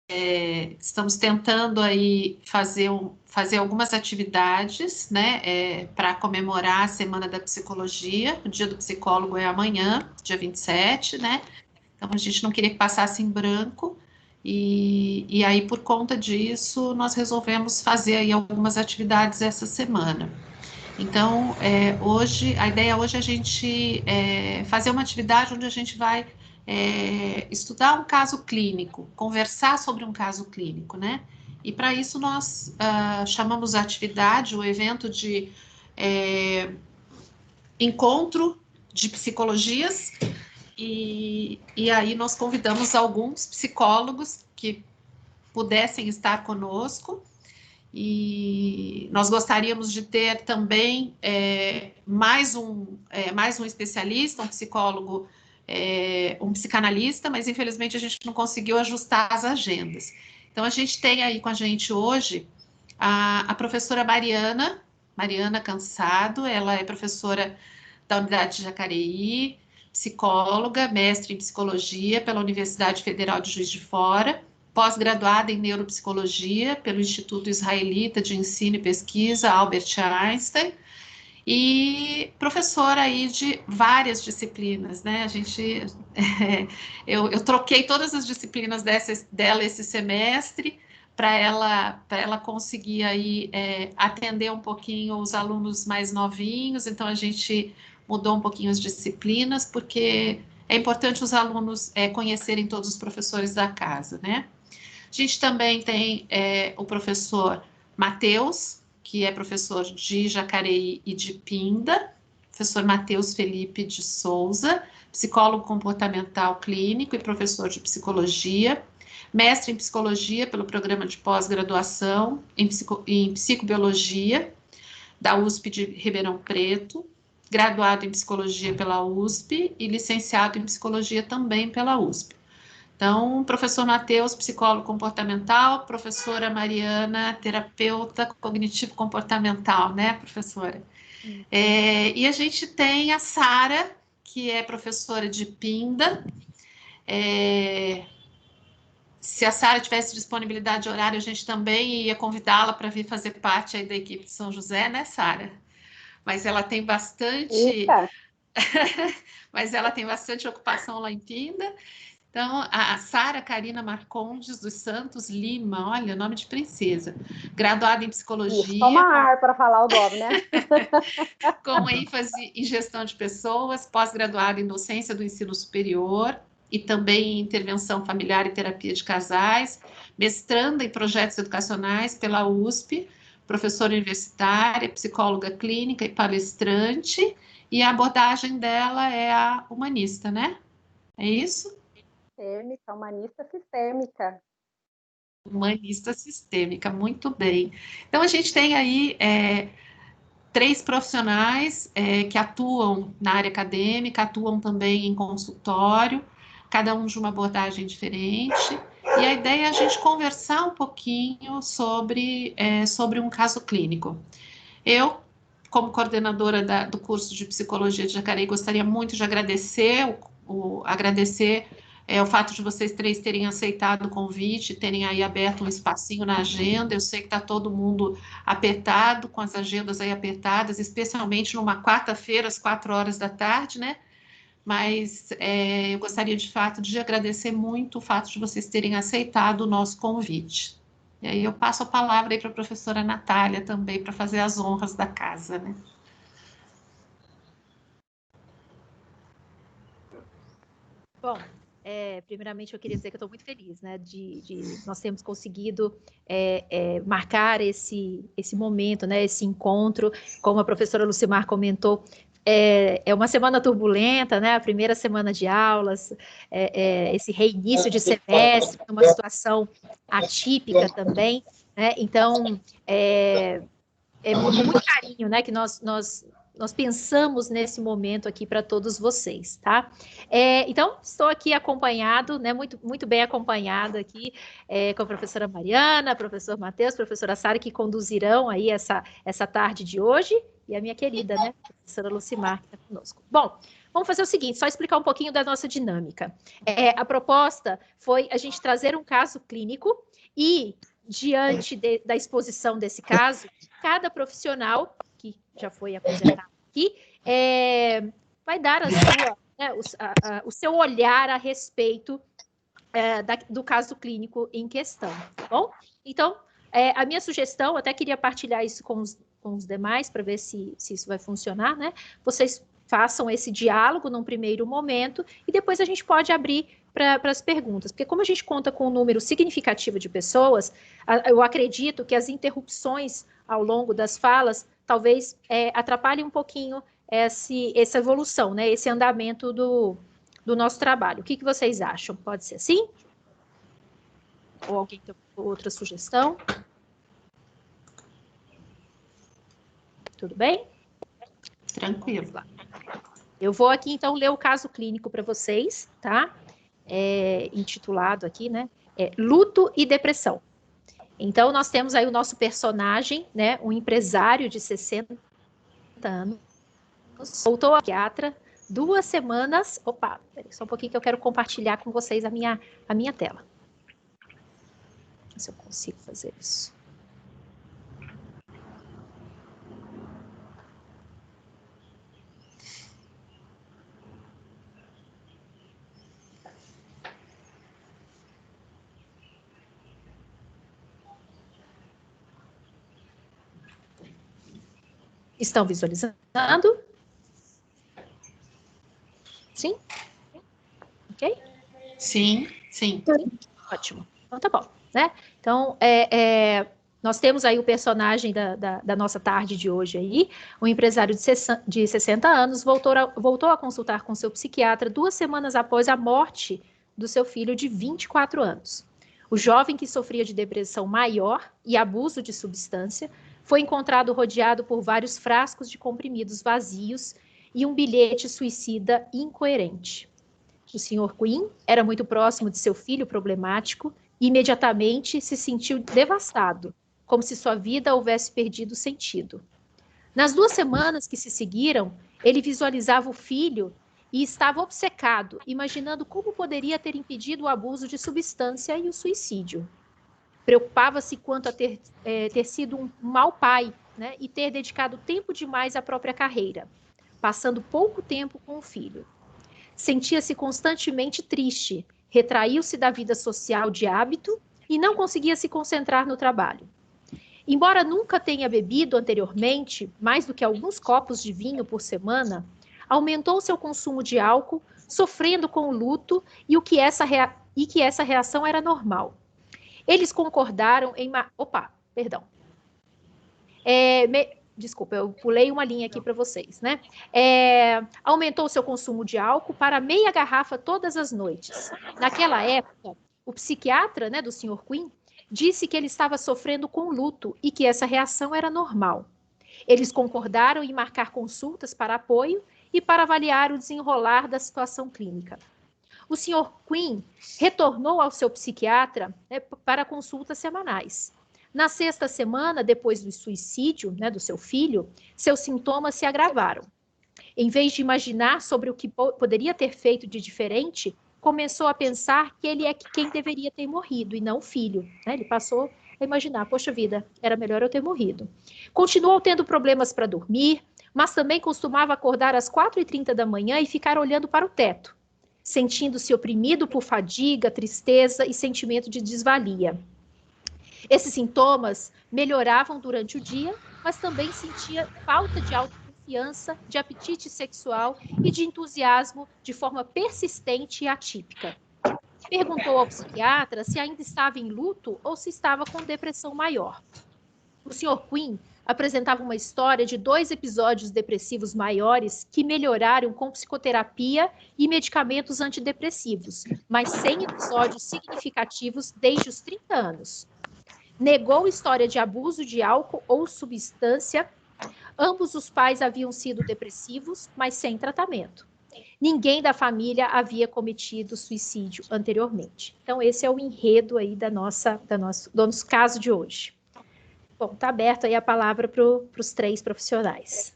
estamos tentando aí fazer algumas atividades, né, para comemorar a Semana da Psicologia. O Dia do Psicólogo é amanhã, dia 27, né? Então a gente não queria que passasse em branco. E aí, por conta disso, nós resolvemos fazer aí algumas atividades essa semana. Então, a ideia hoje é a gente fazer uma atividade onde a gente vai estudar um caso clínico, conversar sobre um caso clínico, né? E para isso nós chamamos a atividade, o evento de encontro de psicologias, e aí nós convidamos alguns psicólogos que pudessem estar conosco. E nós gostaríamos de ter também mais um especialista, um psicólogo, um psicanalista, mas infelizmente a gente não conseguiu ajustar as agendas. Então a gente tem aí com a gente hoje a professora Mariana Cansado, ela é professora da Unidade de Jacareí, psicóloga, mestre em psicologia pela Universidade Federal de Juiz de Fora, pós-graduada em neuropsicologia pelo Instituto Israelita de Ensino e Pesquisa Albert Einstein e professora aí de várias disciplinas, né? Eu troquei todas as disciplinas dela esse semestre para ela conseguir aí atender um pouquinho os alunos mais novinhos. Então a gente mudou um pouquinho as disciplinas porque é importante os alunos conhecerem todos os professores da casa, né? A gente também tem o professor Matheus, que é professor de Jacareí e de Pinda, professor Matheus Felipe de Souza, psicólogo comportamental clínico e professor de psicologia, mestre em psicologia pelo programa de pós-graduação em psicobiologia da USP de Ribeirão Preto, graduado em psicologia pela USP e licenciado em psicologia também pela USP. Então, professor Matheus, psicólogo comportamental, professora Mariana, terapeuta cognitivo-comportamental, né, professora? E a gente tem a Sara, que é professora de Pinda. Se a Sara tivesse disponibilidade de horário, a gente também ia convidá-la para vir fazer parte aí da equipe de São José, né, Sara? Mas ela tem bastante... Mas ela tem bastante ocupação lá em Pinda. Então, a Sara Carina Marcondes dos Santos Lima, olha, nome de princesa, graduada em psicologia. Toma ar para falar o nome, né? Com ênfase em gestão de pessoas, pós-graduada em docência do ensino superior e também em intervenção familiar e terapia de casais, mestranda em projetos educacionais pela USP, professora universitária, psicóloga clínica e palestrante, e a abordagem dela é a humanista, né? É isso? Sistêmica, humanista sistêmica. Humanista sistêmica, muito bem. Então, a gente tem aí 3 profissionais que atuam na área acadêmica, atuam também em consultório, cada um de uma abordagem diferente. E a ideia é a gente conversar um pouquinho sobre um caso clínico. Eu, como coordenadora do curso de Psicologia de Jacareí, gostaria muito de agradecer o fato de vocês 3 terem aceitado o convite, terem aí aberto um espacinho na agenda. Eu sei que está todo mundo apertado, com as agendas aí apertadas, especialmente numa quarta-feira, às 4 horas da tarde, né? Mas eu gostaria, de fato, de agradecer muito o fato de vocês terem aceitado o nosso convite. E aí eu passo a palavra aí para a professora Natália também, para fazer as honras da casa, né? Bom, primeiramente eu queria dizer que eu estou muito feliz, né, de nós termos conseguido marcar esse momento, né, esse encontro, como a professora Lucimar comentou. É uma semana turbulenta, né? A primeira semana de aulas, esse reinício de semestre, uma situação atípica também, né? Então, com muito carinho, né, que nós pensamos nesse momento aqui para todos vocês, tá? Então, estou aqui acompanhado, né, muito bem acompanhada aqui com a professora Mariana, professor Matheus, professora Sara, que conduzirão aí essa tarde de hoje, e a minha querida, né, professora Lucimar, que está conosco. Bom, vamos fazer o seguinte, só explicar um pouquinho da nossa dinâmica. A proposta foi a gente trazer um caso clínico e, diante da exposição desse caso, cada profissional, que já foi apresentado aqui, vai dar o seu olhar a respeito do caso clínico em questão, tá bom? Então, a minha sugestão, até queria partilhar isso com os demais, para ver se isso vai funcionar, né? Vocês façam esse diálogo num primeiro momento, e depois a gente pode abrir para as perguntas, porque como a gente conta com um número significativo de pessoas, eu acredito que as interrupções ao longo das falas, talvez atrapalhem um pouquinho essa evolução, né? Esse andamento do nosso trabalho. O que vocês acham? Pode ser assim? Ou alguém tem outra sugestão? Tudo bem? Tranquilo. Eu vou aqui, então, ler o caso clínico para vocês, tá? Intitulado aqui, né? Luto e depressão. Então, nós temos aí o nosso personagem, né? Um empresário de 60 anos, voltou a psiquiatra, 2 semanas... Opa, peraí, só um pouquinho que eu quero compartilhar com vocês a minha tela. Deixa eu ver se eu consigo fazer isso. Estão visualizando? Sim? Ok? Sim, sim. Ótimo. Então, tá bom, né? Então, nós temos aí o personagem da nossa tarde de hoje aí, um empresário de 60 anos, voltou a consultar com seu psiquiatra 2 semanas após a morte do seu filho de 24 anos. O jovem, que sofria de depressão maior e abuso de substância, foi encontrado rodeado por vários frascos de comprimidos vazios e um bilhete suicida incoerente. O Sr. Quinn era muito próximo de seu filho problemático e imediatamente se sentiu devastado, como se sua vida houvesse perdido sentido. Nas 2 semanas que se seguiram, ele visualizava o filho e estava obcecado, imaginando como poderia ter impedido o abuso de substância e o suicídio. Preocupava-se quanto a ter sido um mau pai, né, e ter dedicado tempo demais à própria carreira, passando pouco tempo com o filho. Sentia-se constantemente triste, retraiu-se da vida social de hábito e não conseguia se concentrar no trabalho. Embora nunca tenha bebido anteriormente mais do que alguns copos de vinho por semana, aumentou seu consumo de álcool, sofrendo com o luto e que essa reação era normal. Eles concordaram em... Opa, perdão. Desculpa, eu pulei uma linha aqui para vocês, né? Aumentou seu consumo de álcool para meia garrafa todas as noites. Naquela época, o psiquiatra, né, do Sr. Quinn, disse que ele estava sofrendo com luto e que essa reação era normal. Eles concordaram em marcar consultas para apoio e para avaliar o desenrolar da situação clínica. O Sr. Quinn retornou ao seu psiquiatra, né, para consultas semanais. Na 6ª semana, depois do suicídio, né, do seu filho, seus sintomas se agravaram. Em vez de imaginar sobre o que poderia ter feito de diferente, começou a pensar que ele é quem deveria ter morrido e não o filho, né? Ele passou a imaginar, poxa vida, era melhor eu ter morrido. Continuou tendo problemas para dormir, mas também costumava acordar às 4h30 da manhã e ficar olhando para o teto, sentindo-se oprimido por fadiga, tristeza e sentimento de desvalia. Esses sintomas melhoravam durante o dia, mas também sentia falta de autoconfiança, de apetite sexual e de entusiasmo de forma persistente e atípica. Perguntou ao psiquiatra se ainda estava em luto ou se estava com depressão maior. O Sr. Quinn apresentava uma história de 2 episódios depressivos maiores que melhoraram com psicoterapia e medicamentos antidepressivos, mas sem episódios significativos desde os 30 anos. Negou história de abuso de álcool ou substância. Ambos os pais haviam sido depressivos, mas sem tratamento. Ninguém da família havia cometido suicídio anteriormente. Então, esse é o enredo aí do nosso caso de hoje. Bom, está aberto aí a palavra para os 3 profissionais.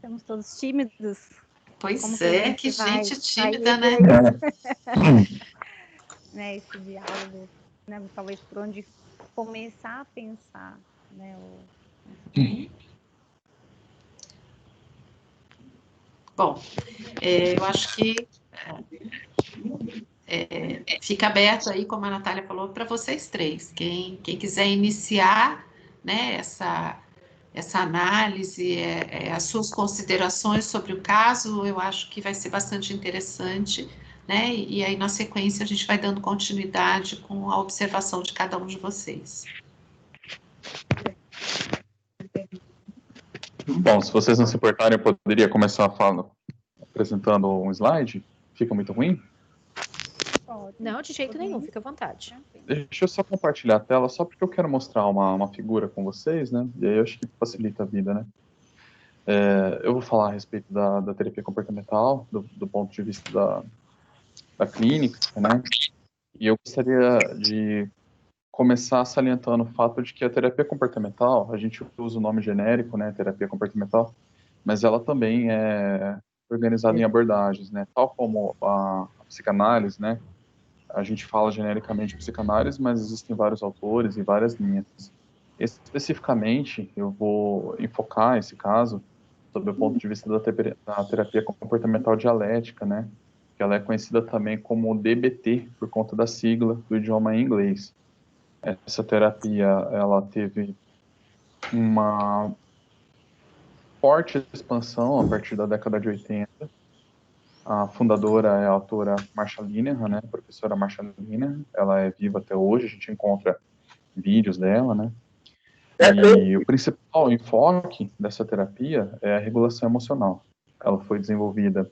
Estamos todos tímidos. Pois Como é, que que vai gente tímida, sair né? né, esse diálogo, né, talvez por onde começar a pensar, né, Bom, eu acho que fica aberto aí, como a Natália falou, para vocês três. Quem quiser iniciar, né, essa análise, as suas considerações sobre o caso, eu acho que vai ser bastante interessante, né? E aí, na sequência, a gente vai dando continuidade com a observação de cada um de vocês. Bom, se vocês não se importarem, eu poderia começar a fala apresentando um slide? Fica muito ruim? Não, de jeito nenhum, fica à vontade. Deixa eu só compartilhar a tela, só porque eu quero mostrar uma figura com vocês, né? E aí eu acho que facilita a vida, né? Eu vou falar a respeito da terapia comportamental, do ponto de vista da clínica, né? E eu gostaria de começar salientando o fato de que a terapia comportamental, a gente usa o nome genérico, né? Terapia comportamental, mas ela também é organizada em abordagens, né? Tal como a psicanálise, né? A gente fala genericamente psicanálise, mas existem vários autores e várias linhas. Especificamente, eu vou enfocar esse caso sob o ponto de vista da terapia comportamental dialética, né? Que ela é conhecida também como DBT, por conta da sigla do idioma em inglês. Essa terapia, ela teve uma forte expansão a partir da década de 80. A fundadora é a autora Marsha Linehan, né? A professora Marsha Linehan. Ela é viva até hoje, a gente encontra vídeos dela, né? E o principal enfoque dessa terapia é a regulação emocional. Ela foi desenvolvida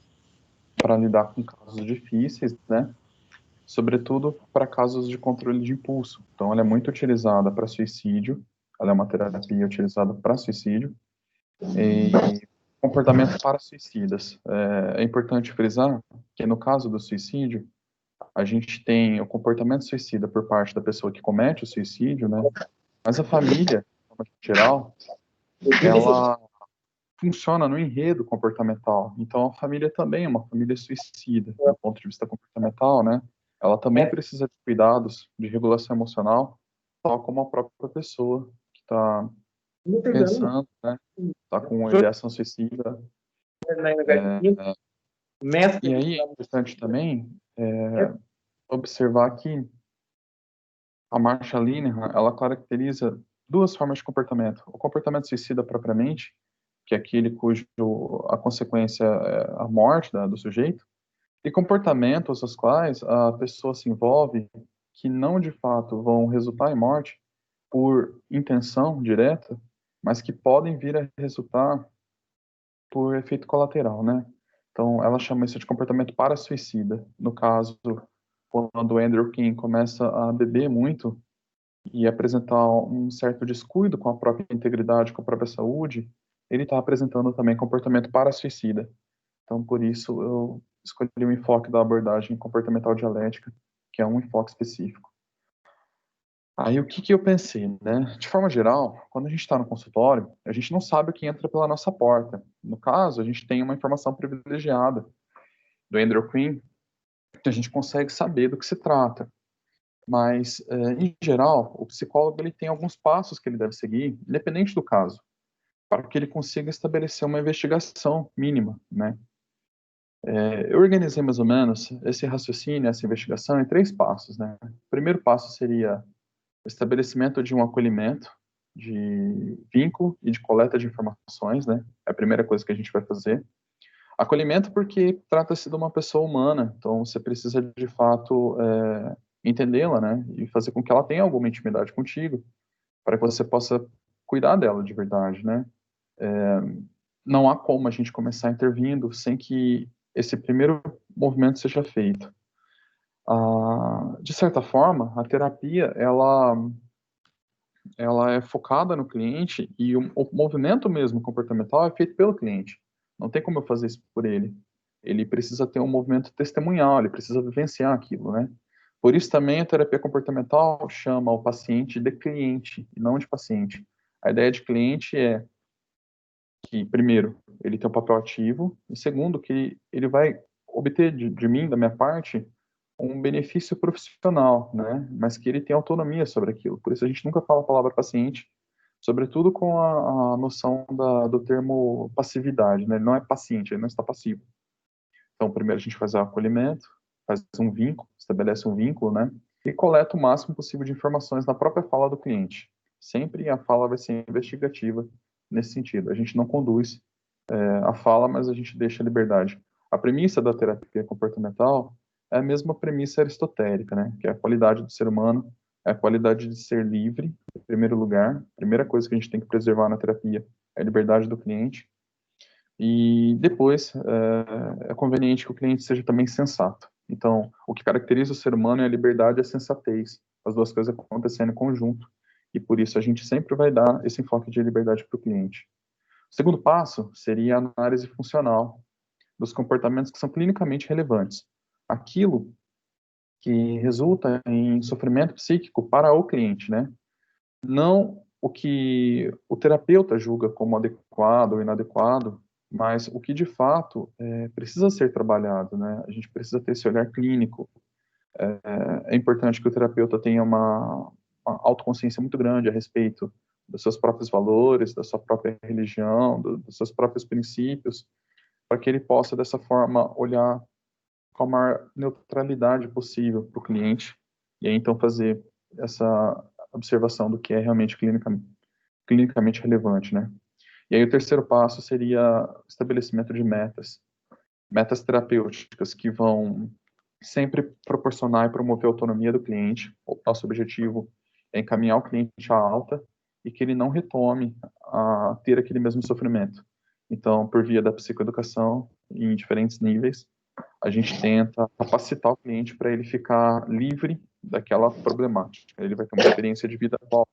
para lidar com casos difíceis, né? Sobretudo para casos de controle de impulso. Então, ela é muito utilizada para suicídio. Ela é uma terapia utilizada para suicídio e comportamento para suicidas. É importante frisar que no caso do suicídio, a gente tem o comportamento suicida por parte da pessoa que comete o suicídio, né? Mas a família, de forma geral, ela funciona no enredo comportamental. Então, a família também é uma família suicida, do ponto de vista comportamental, né? Ela também precisa de cuidados de regulação emocional, tal como a própria pessoa que está pensando, né? Está com uma ideação suicida. E aí é importante também observar que a Marsha Linehan, ela caracteriza duas formas de comportamento. O comportamento suicida propriamente, que é aquele cujo a consequência é a morte do sujeito, e comportamentos aos quais a pessoa se envolve que não de fato vão resultar em morte por intenção direta, mas que podem vir a resultar por efeito colateral, né? Então, ela chama isso de comportamento para-suicida. No caso, quando o Andrew King começa a beber muito e apresentar um certo descuido com a própria integridade, com a própria saúde, ele está apresentando também comportamento para-suicida. Então, por isso, eu escolhi o enfoque da abordagem comportamental dialética, que é um enfoque específico. Aí, o que eu pensei, né? De forma geral, quando a gente está no consultório, a gente não sabe o que entra pela nossa porta. No caso, a gente tem uma informação privilegiada do Andrew Quinn, que a gente consegue saber do que se trata. Mas, em geral, o psicólogo ele tem alguns passos que ele deve seguir, independente do caso, para que ele consiga estabelecer uma investigação mínima, né? Eu organizei mais ou menos esse raciocínio, essa investigação em 3 passos, né? O primeiro passo seria o estabelecimento de um acolhimento, de vínculo e de coleta de informações, né? É a primeira coisa que a gente vai fazer. Acolhimento porque trata-se de uma pessoa humana, então você precisa de fato entendê-la, né? E fazer com que ela tenha alguma intimidade contigo, para que você possa cuidar dela de verdade, né? Não há como a gente começar intervindo sem que esse primeiro movimento seja feito. De certa forma, a terapia, ela é focada no cliente e o movimento mesmo comportamental é feito pelo cliente. Não tem como eu fazer isso por ele. Ele precisa ter um movimento testemunhal, ele precisa vivenciar aquilo, né? Por isso também a terapia comportamental chama o paciente de cliente e não de paciente. A ideia de cliente é que, primeiro, ele tem um papel ativo, e segundo, que ele vai obter de mim, da minha parte, um benefício profissional, né? Mas que ele tem autonomia sobre aquilo. Por isso a gente nunca fala a palavra paciente, sobretudo com a noção do termo passividade, né? Ele não é paciente, ele não está passivo. Então, primeiro a gente faz o acolhimento, faz um vínculo, estabelece um vínculo, né? E coleta o máximo possível de informações na própria fala do cliente. Sempre a fala vai ser investigativa nesse sentido. A gente não conduz a fala, mas a gente deixa a liberdade. A premissa da terapia comportamental é a mesma premissa aristotélica, né? Que é a qualidade do ser humano, é a qualidade de ser livre, em primeiro lugar. A primeira coisa que a gente tem que preservar na terapia é a liberdade do cliente. E depois, é conveniente que o cliente seja também sensato. Então, o que caracteriza o ser humano é a liberdade e a sensatez, as duas coisas acontecendo em conjunto. E por isso a gente sempre vai dar esse enfoque de liberdade para o cliente. O segundo passo seria a análise funcional dos comportamentos que são clinicamente relevantes. Aquilo que resulta em sofrimento psíquico para o cliente, né? Não o que o terapeuta julga como adequado ou inadequado, mas o que de fato precisa ser trabalhado, né? A gente precisa ter esse olhar clínico. É importante que o terapeuta tenha uma autoconsciência muito grande a respeito dos seus próprios valores, da sua própria religião, dos seus próprios princípios, para que ele possa, dessa forma, olhar com a maior neutralidade possível para o cliente, e aí então fazer essa observação do que é realmente clinicamente relevante, né? E aí o terceiro passo seria o estabelecimento de metas terapêuticas que vão sempre proporcionar e promover a autonomia do cliente. O nosso objetivo é encaminhar o cliente à alta e que ele não retome a ter aquele mesmo sofrimento. Então, por via da psicoeducação, em diferentes níveis, a gente tenta capacitar o cliente para ele ficar livre daquela problemática. Ele vai ter uma experiência de vida qual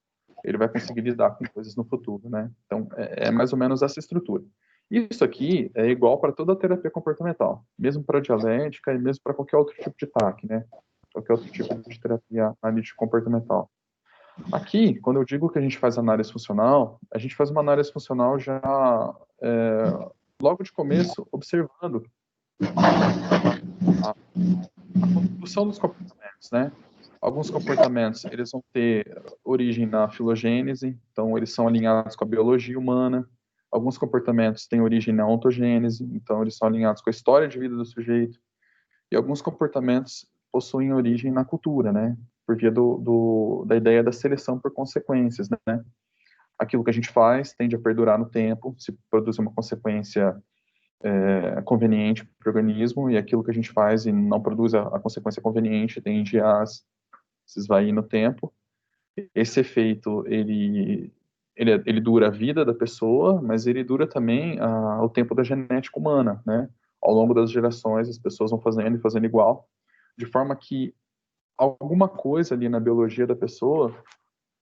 ele vai conseguir lidar com coisas no futuro, né? Então, é mais ou menos essa estrutura. Isso aqui é igual para toda a terapia comportamental, mesmo para a dialética e mesmo para qualquer outro tipo de TAC, né? Qualquer outro tipo de terapia analítica comportamental. Aqui, quando eu digo que a gente faz análise funcional, a gente faz uma análise funcional já logo de começo, observando a construção dos comportamentos, né? Alguns comportamentos, eles vão ter origem na filogênese, então eles são alinhados com a biologia humana. Alguns comportamentos têm origem na ontogênese, então eles são alinhados com a história de vida do sujeito. E alguns comportamentos possuem origem na cultura, né? Por via da ideia da seleção por consequências, né? Aquilo que a gente faz tende a perdurar no tempo, se produz uma consequência conveniente para o organismo, e aquilo que a gente faz e não produz a consequência conveniente tende a se esvair no tempo. Esse efeito, ele dura a vida da pessoa, mas ele dura também o tempo da genética humana, né? Ao longo das gerações, as pessoas vão fazendo e fazendo igual, de forma que alguma coisa ali na biologia da pessoa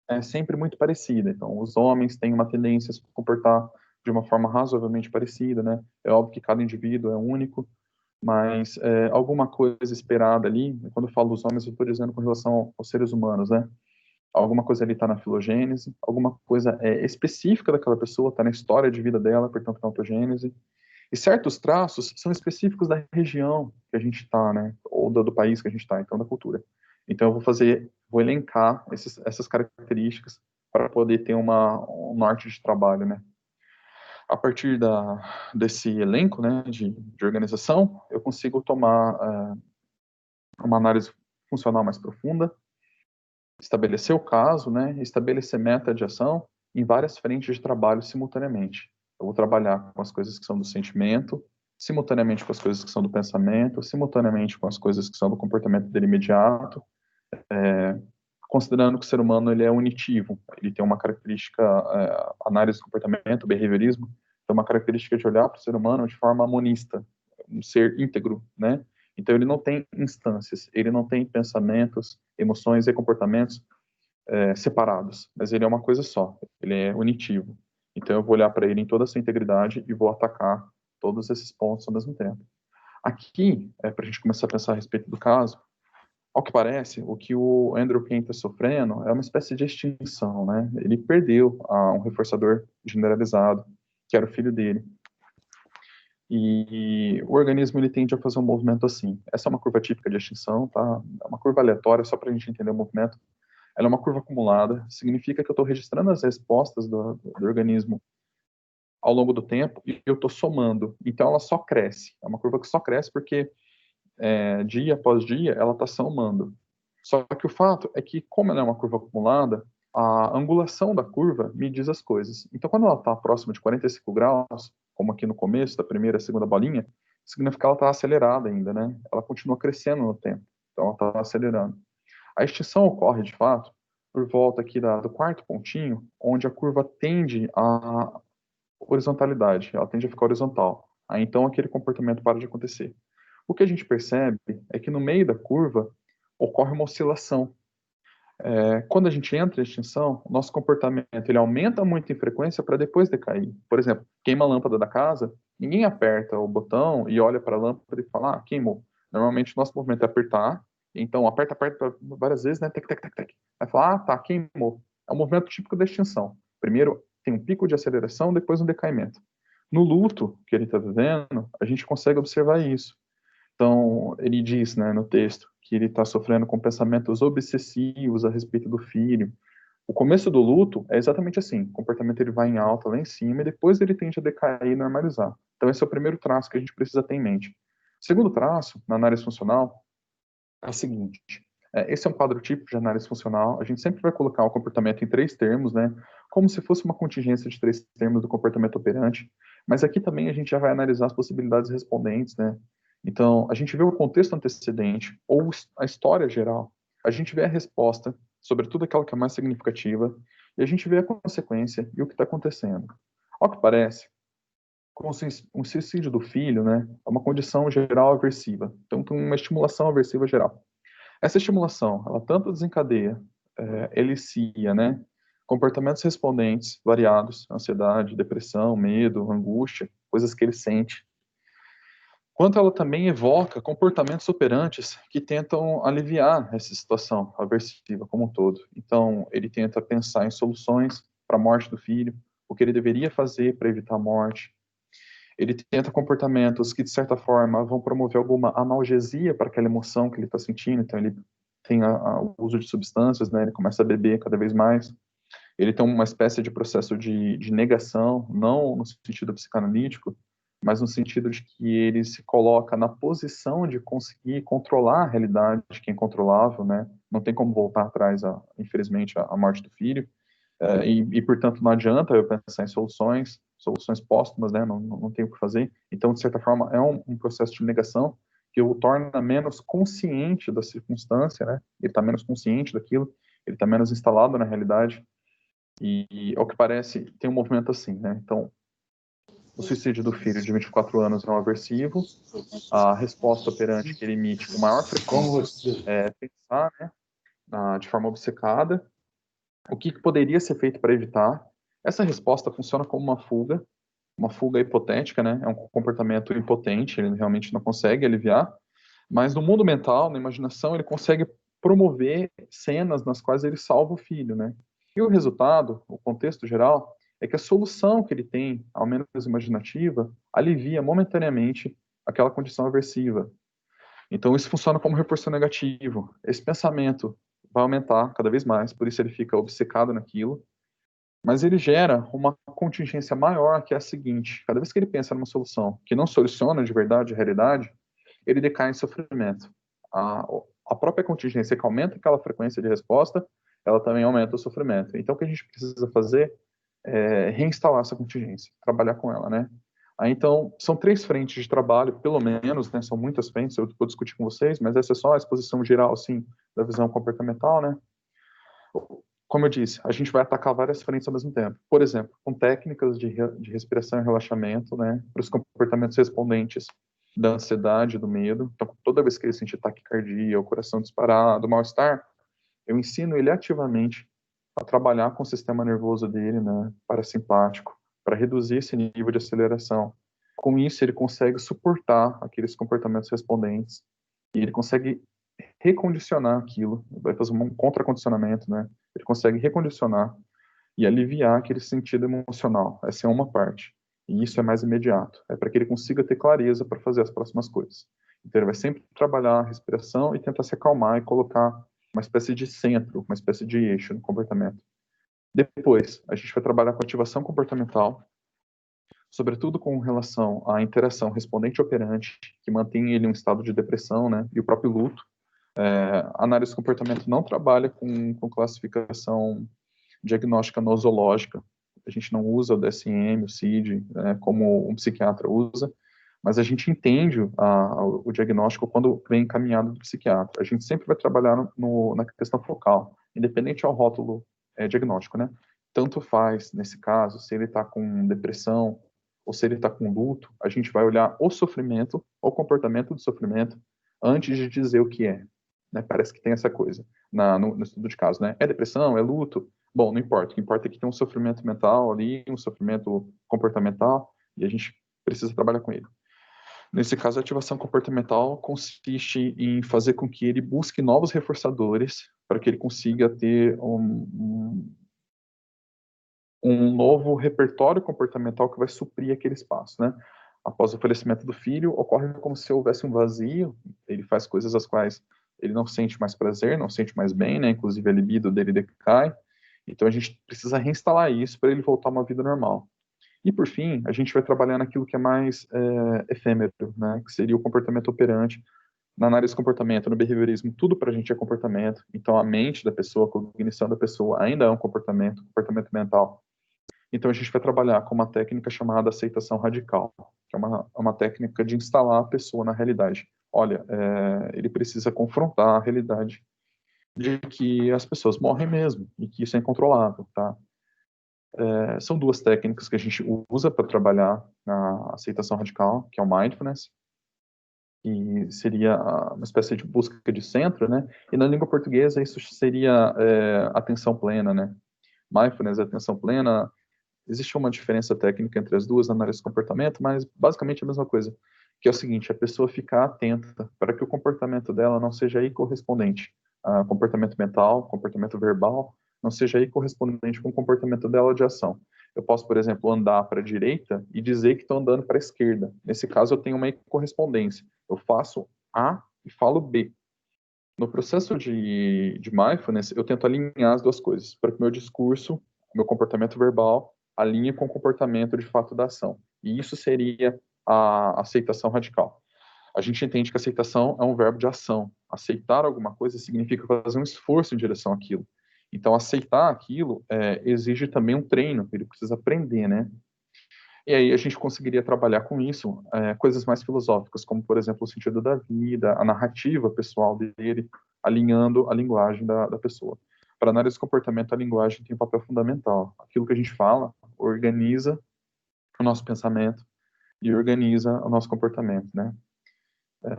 é sempre muito parecida. Então, os homens têm uma tendência a se comportar de uma forma razoavelmente parecida, né? É óbvio que cada indivíduo é único, mas alguma coisa esperada ali, quando eu falo dos homens, eu estou dizendo com relação aos seres humanos, né? Alguma coisa ali está na filogênese, alguma coisa específica daquela pessoa, está na história de vida dela, portanto, na ontogênese. E certos traços são específicos da região que a gente está, né? Ou do país que a gente está, então da cultura. Então eu vou elencar essas características para poder ter um norte de trabalho, né? A partir desse elenco, né, de organização, eu consigo tomar uma análise funcional mais profunda, estabelecer o caso, né, estabelecer meta de ação em várias frentes de trabalho simultaneamente. Eu vou trabalhar com as coisas que são do sentimento, simultaneamente com as coisas que são do pensamento, simultaneamente com as coisas que são do comportamento dele imediato, considerando que o ser humano ele é unitivo, ele tem uma característica, análise do comportamento, behaviorismo, tem uma característica de olhar para o ser humano de forma monista, um ser íntegro, né? Então ele não tem instâncias, ele não tem pensamentos, emoções e comportamentos separados, mas ele é uma coisa só, ele é unitivo. Então eu vou olhar para ele em toda a sua integridade e vou atacar todos esses pontos ao mesmo tempo. Aqui, para a gente começar a pensar a respeito do caso, ao que parece, o que o Andrew Kane está sofrendo é uma espécie de extinção, né? Ele perdeu um reforçador generalizado, que era o filho dele. E o organismo ele tende a fazer um movimento assim. Essa é uma curva típica de extinção, tá? É uma curva aleatória, só para a gente entender o movimento. Ela é uma curva acumulada, significa que eu estou registrando as respostas do organismo ao longo do tempo e eu estou somando. Então ela só cresce. É uma curva que só cresce porque dia após dia ela está somando. Só que o fato é que, como ela é uma curva acumulada, a angulação da curva me diz as coisas. Então, quando ela está próxima de 45 graus, como aqui no começo da primeira e segunda bolinha, significa que ela está acelerada ainda, né? Ela continua crescendo no tempo. Então, ela está acelerando. A extinção ocorre, de fato, por volta aqui do quarto pontinho, onde a curva tende à horizontalidade, ela tende a ficar horizontal. Aí, então, aquele comportamento para de acontecer. O que a gente percebe é que no meio da curva ocorre uma oscilação. Quando a gente entra em extinção, o nosso comportamento ele aumenta muito em frequência para depois decair. Por exemplo, queima a lâmpada da casa, ninguém aperta o botão e olha para a lâmpada e fala, queimou. Normalmente o nosso movimento é apertar, então aperta várias vezes, né? Tec, tec, tec, tec. Aí fala, tá, queimou. É um movimento típico da extinção. Primeiro tem um pico de aceleração, depois um decaimento. No luto que ele está vivendo, a gente consegue observar isso. Então, ele diz, né, no texto, que ele está sofrendo com pensamentos obsessivos a respeito do filho. O começo do luto é exatamente assim, o comportamento ele vai em alta lá em cima e depois ele tende a decair e normalizar. Então, esse é o primeiro traço que a gente precisa ter em mente. O segundo traço, na análise funcional, é o seguinte, esse é um quadro típico de análise funcional, a gente sempre vai colocar o comportamento em 3 termos, né, como se fosse uma contingência de 3 termos do comportamento operante, mas aqui também a gente já vai analisar as possibilidades respondentes, né. Então, a gente vê o contexto antecedente ou a história geral, a gente vê a resposta, sobretudo aquela que é mais significativa, e a gente vê a consequência e o que está acontecendo. Ao que parece, com o suicídio do filho, né, é uma condição geral aversiva, então tem uma estimulação aversiva geral. Essa estimulação, ela tanto desencadeia, elicia, né, comportamentos respondentes variados, ansiedade, depressão, medo, angústia, coisas que ele sente, quanto ela também evoca comportamentos operantes que tentam aliviar essa situação aversiva como um todo. Então, ele tenta pensar em soluções para a morte do filho, o que ele deveria fazer para evitar a morte. Ele tenta comportamentos que, de certa forma, vão promover alguma analgesia para aquela emoção que ele está sentindo. Então, ele tem o uso de substâncias, né? Ele começa a beber cada vez mais. Ele tem uma espécie de processo de negação, não no sentido psicanalítico, mas no sentido de que ele se coloca na posição de conseguir controlar a realidade, que é incontrolável, né? Não tem como voltar atrás, infelizmente, a morte do filho. Portanto, não adianta eu pensar em soluções póstumas, né? Não tem o que fazer. Então, de certa forma, é um processo de negação que o torna menos consciente da circunstância, né? Ele está menos consciente daquilo, ele está menos instalado na realidade. E, ao que parece, tem um movimento assim, né? Então, o suicídio do filho de 24 anos é um aversivo, a resposta operante que ele emite com maior frequência é pensar, né, de forma obcecada, o que poderia ser feito para evitar. Essa resposta funciona como uma fuga hipotética, né? É um comportamento impotente, ele realmente não consegue aliviar, mas no mundo mental, na imaginação, ele consegue promover cenas nas quais ele salva o filho, né? E o resultado, o contexto geral, é que a solução que ele tem, ao menos imaginativa, alivia momentaneamente aquela condição aversiva. Então, isso funciona como reforço negativo. Esse pensamento vai aumentar cada vez mais, por isso ele fica obcecado naquilo, mas ele gera uma contingência maior, que é a seguinte: cada vez que ele pensa numa solução que não soluciona de verdade a realidade, ele decai em sofrimento. A própria contingência que aumenta aquela frequência de resposta, ela também aumenta o sofrimento. Então, o que a gente precisa fazer é reinstalar essa contingência, trabalhar com ela, né? Então, são 3 frentes de trabalho, pelo menos, né? São muitas frentes, eu vou discutir com vocês, mas essa é só a exposição geral, assim, da visão comportamental, né? Como eu disse, a gente vai atacar várias frentes ao mesmo tempo. Por exemplo, com técnicas de respiração e relaxamento, né? Para os comportamentos respondentes da ansiedade, do medo. Então, toda vez que ele sentir taquicardia, o coração disparado, mal-estar, eu ensino ele ativamente a trabalhar com o sistema nervoso dele, né, parasimpático, para reduzir esse nível de aceleração. Com isso, ele consegue suportar aqueles comportamentos respondentes e ele consegue recondicionar aquilo, vai fazer um contracondicionamento, né? Ele consegue recondicionar e aliviar aquele sentido emocional. Essa é uma parte. E isso é mais imediato. É para que ele consiga ter clareza para fazer as próximas coisas. Então, ele vai sempre trabalhar a respiração e tentar se acalmar e colocar uma espécie de centro, uma espécie de eixo no comportamento. Depois, a gente vai trabalhar com ativação comportamental, sobretudo com relação à interação respondente-operante, que mantém ele em um estado de depressão, né, e o próprio luto. A análise do comportamento não trabalha com classificação diagnóstica nosológica. A gente não usa o DSM, o CID, como um psiquiatra usa, mas a gente entende o diagnóstico quando vem encaminhado do psiquiatra. A gente sempre vai trabalhar na questão focal, independente ao rótulo diagnóstico, né? Tanto faz, nesse caso, se ele está com depressão ou se ele está com luto, a gente vai olhar o sofrimento, o comportamento do sofrimento, antes de dizer o que é. Né? Parece que tem essa coisa no estudo de caso, né? É depressão? É luto? Bom, não importa. O que importa é que tem um sofrimento mental ali, um sofrimento comportamental, e a gente precisa trabalhar com ele. Nesse caso, a ativação comportamental consiste em fazer com que ele busque novos reforçadores para que ele consiga ter um novo repertório comportamental que vai suprir aquele espaço, né? Após o falecimento do filho, ocorre como se houvesse um vazio, ele faz coisas às quais ele não sente mais prazer, não sente mais bem, né? Inclusive a libido dele decai. Então a gente precisa reinstalar isso para ele voltar a uma vida normal. E por fim, a gente vai trabalhar naquilo que é mais efêmero, né? Que seria o comportamento operante. Na análise de comportamento, no behaviorismo, tudo para a gente é comportamento. Então a mente da pessoa, a cognição da pessoa ainda é um comportamento mental. Então a gente vai trabalhar com uma técnica chamada aceitação radical, que é uma técnica de instalar a pessoa na realidade. Olha, ele precisa confrontar a realidade de que as pessoas morrem mesmo e que isso é incontrolável, tá? São duas técnicas que a gente usa para trabalhar na aceitação radical, que é o mindfulness, que seria uma espécie de busca de centro, né? E na língua portuguesa isso seria atenção plena, né? Mindfulness é atenção plena. Existe uma diferença técnica entre as duas na análise de comportamento, mas basicamente é a mesma coisa, que é o seguinte: a pessoa ficar atenta para que o comportamento dela não seja correspondente a comportamento mental, comportamento verbal, não seja correspondente com o comportamento dela de ação. Eu posso, por exemplo, andar para a direita e dizer que estou andando para a esquerda. Nesse caso, eu tenho uma correspondência. Eu faço A e falo B. No processo de mindfulness, eu tento alinhar as duas coisas, para que meu discurso, meu comportamento verbal, alinhe com o comportamento de fato da ação. E isso seria a aceitação radical. A gente entende que aceitação é um verbo de ação. Aceitar alguma coisa significa fazer um esforço em direção àquilo. Então, aceitar aquilo exige também um treino, ele precisa aprender, né? E aí a gente conseguiria trabalhar com isso, coisas mais filosóficas, como, por exemplo, o sentido da vida, a narrativa pessoal dele, alinhando a linguagem da pessoa. Para análise de comportamento, a linguagem tem um papel fundamental. Aquilo que a gente fala organiza o nosso pensamento e organiza o nosso comportamento, né?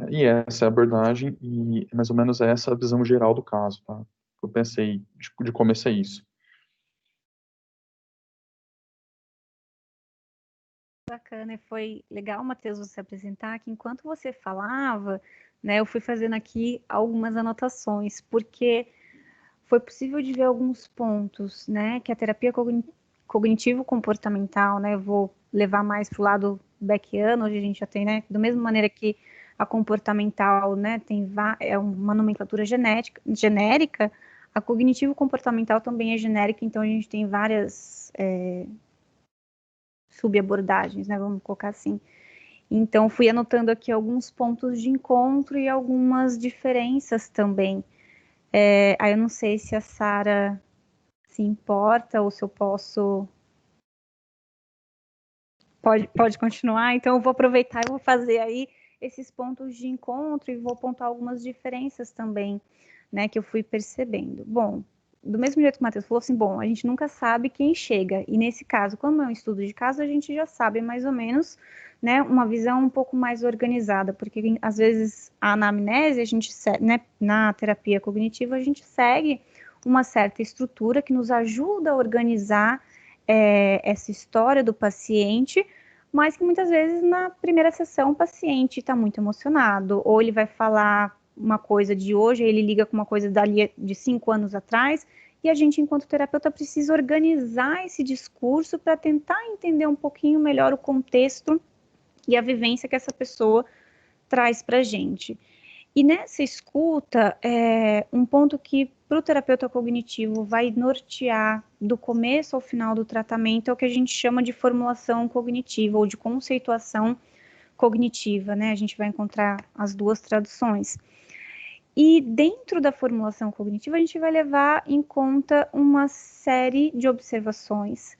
E essa é a abordagem e mais ou menos essa a visão geral do caso, tá? Eu pensei, de começo é isso. Bacana, e foi legal, Matheus, você apresentar que enquanto você falava, né, eu fui fazendo aqui algumas anotações, porque foi possível de ver alguns pontos, né, que a terapia cognitivo-comportamental, né, eu vou levar mais para o lado beckiano, hoje a gente já tem, né, da mesma maneira que a comportamental, né, é uma nomenclatura genérica, a cognitivo-comportamental também é genérica, então a gente tem várias subabordagens, né, vamos colocar assim. Então, fui anotando aqui alguns pontos de encontro e algumas diferenças também. Aí eu não sei se a Sara se importa ou se eu posso... Pode continuar? Então, eu vou aproveitar e vou fazer aí esses pontos de encontro e vou apontar algumas diferenças também, né, que eu fui percebendo. Bom, do mesmo jeito que o Matheus falou assim, bom, a gente nunca sabe quem chega, e nesse caso, como é um estudo de caso, a gente já sabe mais ou menos, né, uma visão um pouco mais organizada, porque às vezes a anamnese, a gente, né, na terapia cognitiva, a gente segue uma certa estrutura que nos ajuda a organizar essa história do paciente, mas que muitas vezes na primeira sessão o paciente está muito emocionado, ou ele vai falar uma coisa de hoje, ele liga com uma coisa dali de 5 anos atrás, e a gente, enquanto terapeuta, precisa organizar esse discurso para tentar entender um pouquinho melhor o contexto e a vivência que essa pessoa traz para a gente. E nessa escuta, um ponto que para o terapeuta cognitivo vai nortear do começo ao final do tratamento é o que a gente chama de formulação cognitiva ou de conceituação cognitiva, né? A gente vai encontrar as duas traduções. E dentro da formulação cognitiva, a gente vai levar em conta uma série de observações.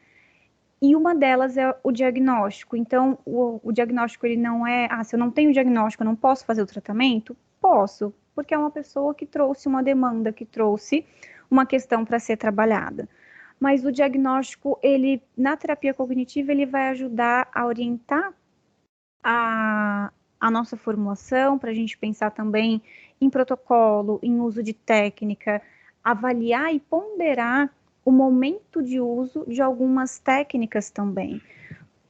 E uma delas é o diagnóstico. Então, o diagnóstico, ele não é, se eu não tenho diagnóstico, eu não posso fazer o tratamento? Posso, porque é uma pessoa que trouxe uma demanda, que trouxe uma questão para ser trabalhada. Mas o diagnóstico, ele, na terapia cognitiva, ele vai ajudar a orientar a nossa formulação, para a gente pensar também em protocolo, em uso de técnica, avaliar e ponderar o momento de uso de algumas técnicas também.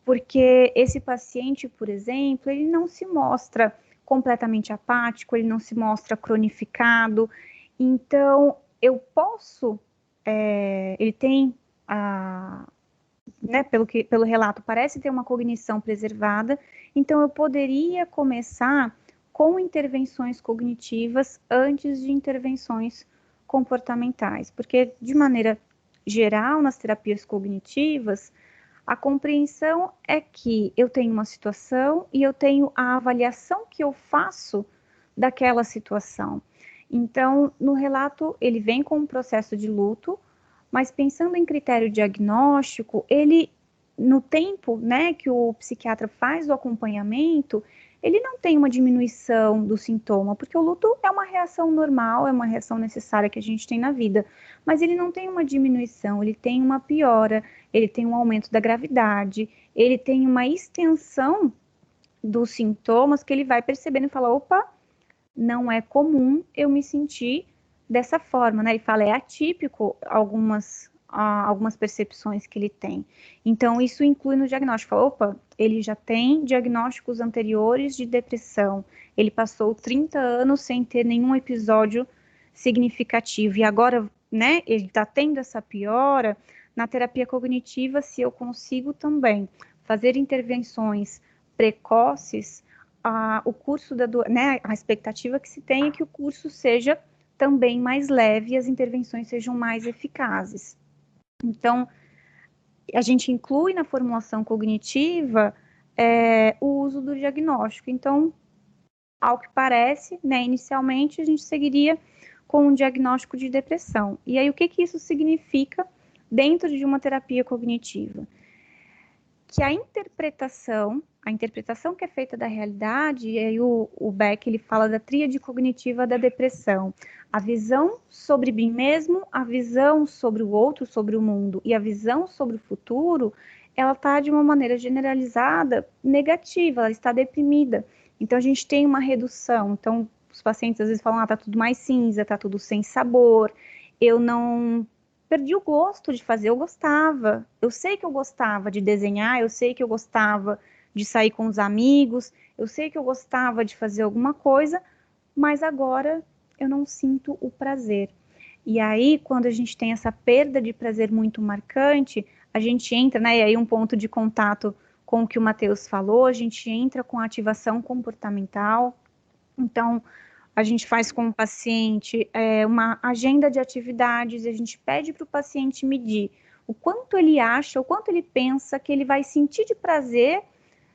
Porque esse paciente, por exemplo, ele não se mostra completamente apático, ele não se mostra cronificado, então eu posso, ele tem né, pelo relato, parece ter uma cognição preservada, então eu poderia começar com intervenções cognitivas antes de intervenções comportamentais, porque de maneira geral, nas terapias cognitivas, a compreensão é que eu tenho uma situação e eu tenho a avaliação que eu faço daquela situação. Então, no relato, ele vem com um processo de luto, mas pensando em critério diagnóstico, ele, no tempo, né, que o psiquiatra faz o acompanhamento, ele não tem uma diminuição do sintoma, porque o luto é uma reação normal, é uma reação necessária que a gente tem na vida, mas ele não tem uma diminuição, ele tem uma piora, ele tem um aumento da gravidade, ele tem uma extensão dos sintomas que ele vai percebendo e fala, opa, não é comum eu me sentir dessa forma, né? Ele fala, é atípico algumas percepções que ele tem. Então, isso inclui no diagnóstico. Fala, opa, ele já tem diagnósticos anteriores de depressão. Ele passou 30 anos sem ter nenhum episódio significativo. E agora, né, ele está tendo essa piora. Na terapia cognitiva, se eu consigo também fazer intervenções precoces, o curso né, a expectativa que se tem é que o curso seja também mais leve e as intervenções sejam mais eficazes. Então, a gente inclui na formulação cognitiva o uso do diagnóstico. Então, ao que parece, né, inicialmente a gente seguiria com um diagnóstico de depressão. E aí, o que isso significa dentro de uma terapia cognitiva? Que a interpretação que é feita da realidade, e aí o Beck ele fala da tríade cognitiva da depressão, a visão sobre mim mesmo, a visão sobre o outro, sobre o mundo, e a visão sobre o futuro, ela está de uma maneira generalizada negativa, ela está deprimida. Então a gente tem uma redução, então os pacientes às vezes falam, tá tudo mais cinza, tá tudo sem sabor, eu não... perdi o gosto de fazer, eu gostava. Eu sei que eu gostava de desenhar, eu sei que eu gostava de sair com os amigos, eu sei que eu gostava de fazer alguma coisa, mas agora eu não sinto o prazer. E aí, quando a gente tem essa perda de prazer muito marcante, a gente entra, né, e aí um ponto de contato com o que o Matheus falou, a gente entra com a ativação comportamental. Então, a gente faz com o paciente uma agenda de atividades e a gente pede para o paciente medir o quanto ele acha, o quanto ele pensa que ele vai sentir de prazer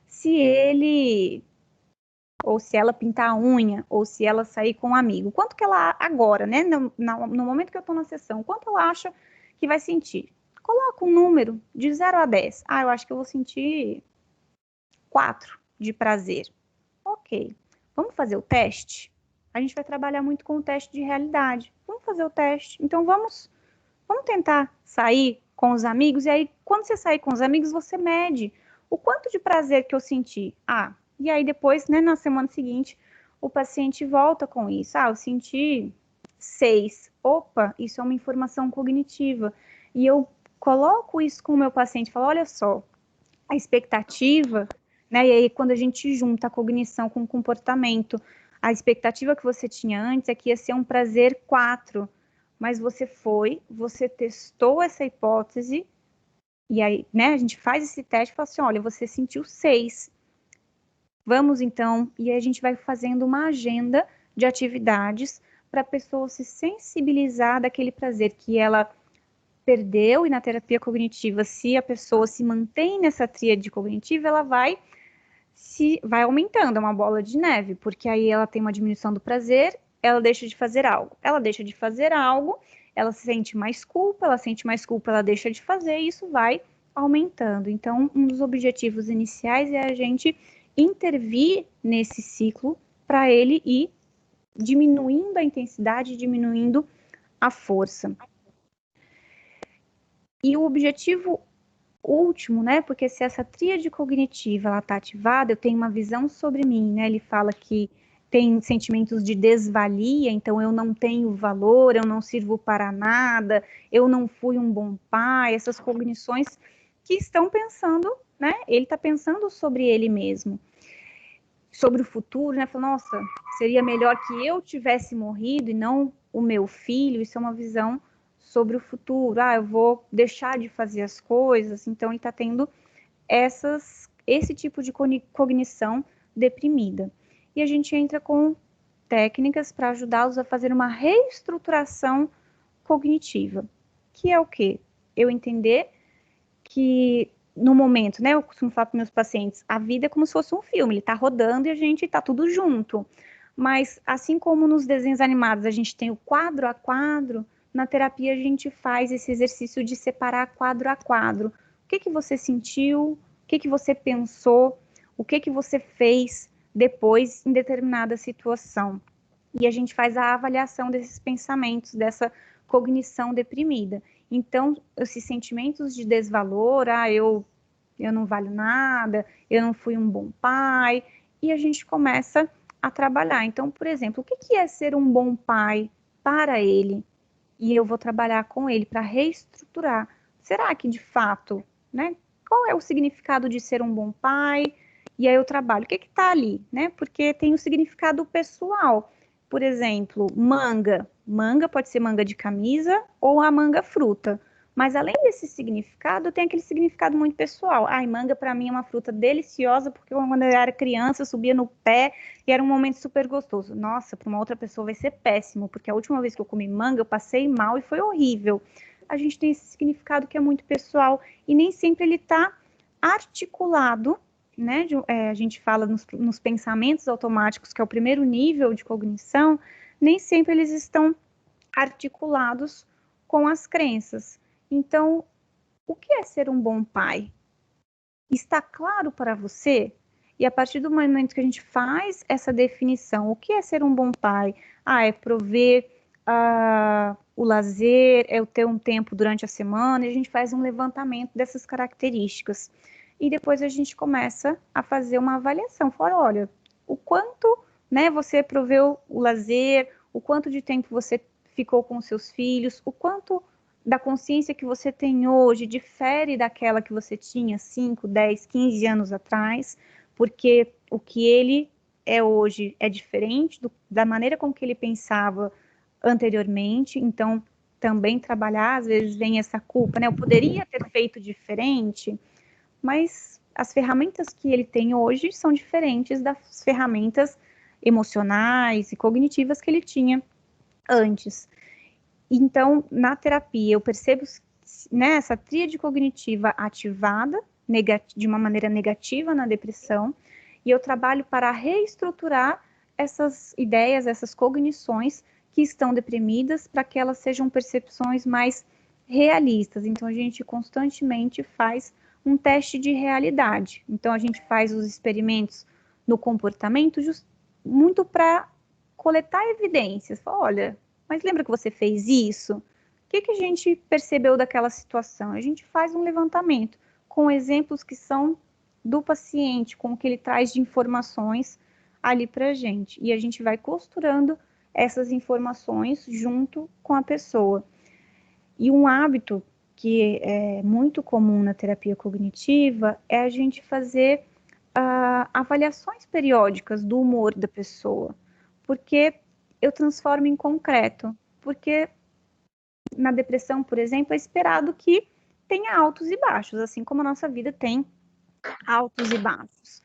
se ele, ou se ela pintar a unha, ou se ela sair com um amigo. Quanto que ela, agora, né, no momento que eu estou na sessão, quanto ela acha que vai sentir? Coloca um número de 0 a 10. Eu acho que eu vou sentir 4 de prazer. Ok, vamos fazer o teste? A gente vai trabalhar muito com o teste de realidade. Vamos fazer o teste. Então, vamos tentar sair com os amigos. E aí, quando você sair com os amigos, você mede o quanto de prazer que eu senti. E aí depois, né, na semana seguinte, o paciente volta com isso. Eu senti 6. Opa, isso é uma informação cognitiva. E eu coloco isso com o meu paciente. Falo, olha só, a expectativa, né, e aí quando a gente junta a cognição com o comportamento, a expectativa que você tinha antes é que ia ser um prazer 4, mas você foi, você testou essa hipótese, e aí, né, a gente faz esse teste e fala assim, olha, você sentiu 6. Vamos então, e a gente vai fazendo uma agenda de atividades para a pessoa se sensibilizar daquele prazer que ela perdeu, e na terapia cognitiva, se a pessoa se mantém nessa tríade cognitiva, ela vai aumentando, é uma bola de neve, porque aí ela tem uma diminuição do prazer, ela deixa de fazer algo. Ela deixa de fazer algo, ela sente mais culpa, ela deixa de fazer, e isso vai aumentando. Então, um dos objetivos iniciais é a gente intervir nesse ciclo para ele ir diminuindo a intensidade, diminuindo a força. E o objetivo último, né? Porque se essa tríade cognitiva ela está ativada, eu tenho uma visão sobre mim, né? Ele fala que tem sentimentos de desvalia, então eu não tenho valor, eu não sirvo para nada, eu não fui um bom pai, essas cognições que estão pensando, né? Ele está pensando sobre ele mesmo, sobre o futuro, né? Fala, nossa, seria melhor que eu tivesse morrido e não o meu filho. Isso é uma visão sobre o futuro. Eu vou deixar de fazer as coisas. Então, ele está tendo esse tipo de cognição deprimida. E a gente entra com técnicas para ajudá-los a fazer uma reestruturação cognitiva, que é o quê? Eu entender que no momento, né, eu costumo falar para meus pacientes, a vida é como se fosse um filme, ele está rodando e a gente está tudo junto. Mas assim como nos desenhos animados a gente tem o quadro a quadro, na terapia a gente faz esse exercício de separar quadro a quadro. O que você sentiu? O que você pensou? O que você fez depois em determinada situação? E a gente faz a avaliação desses pensamentos, dessa cognição deprimida. Então, esses sentimentos de desvalor, eu não valho nada, eu não fui um bom pai, e a gente começa a trabalhar. Então, por exemplo, o que é ser um bom pai para ele? E eu vou trabalhar com ele para reestruturar. Será que de fato, né? Qual é o significado de ser um bom pai? E aí eu trabalho. O que está ali, né? Porque tem o significado pessoal. Por exemplo, manga. Manga pode ser manga de camisa ou a manga fruta. Mas além desse significado, tem aquele significado muito pessoal. Manga para mim é uma fruta deliciosa, porque quando eu era criança eu subia no pé e era um momento super gostoso. Nossa, para uma outra pessoa vai ser péssimo, porque a última vez que eu comi manga eu passei mal e foi horrível. A gente tem esse significado que é muito pessoal e nem sempre ele está articulado, né? A gente fala nos pensamentos automáticos, que é o primeiro nível de cognição, nem sempre eles estão articulados com as crenças. Então, o que é ser um bom pai? Está claro para você? E a partir do momento que a gente faz essa definição, o que é ser um bom pai? É prover o lazer, é eu ter um tempo durante a semana, e a gente faz um levantamento dessas características. E depois a gente começa a fazer uma avaliação. Fala, olha, o quanto, né, você proveu o lazer, o quanto de tempo você ficou com seus filhos, o quanto da consciência que você tem hoje difere daquela que você tinha 5, 10, 15 anos atrás, porque o que ele é hoje é diferente da maneira com que ele pensava anteriormente. Então, também trabalhar, às vezes vem essa culpa, né? Eu poderia ter feito diferente, mas as ferramentas que ele tem hoje são diferentes das ferramentas emocionais e cognitivas que ele tinha antes. Então, na terapia, eu percebo, né, essa tríade cognitiva ativada de uma maneira negativa na depressão, e eu trabalho para reestruturar essas ideias, essas cognições que estão deprimidas, para que elas sejam percepções mais realistas. Então, a gente constantemente faz um teste de realidade. Então, a gente faz os experimentos no comportamento muito para coletar evidências. Olha, mas lembra que você fez isso? O que a gente percebeu daquela situação? A gente faz um levantamento com exemplos que são do paciente, com o que ele traz de informações ali para a gente. E a gente vai costurando essas informações junto com a pessoa. E um hábito que é muito comum na terapia cognitiva é a gente fazer avaliações periódicas do humor da pessoa. Porque eu transformo em concreto, porque na depressão, por exemplo, é esperado que tenha altos e baixos, assim como a nossa vida tem altos e baixos.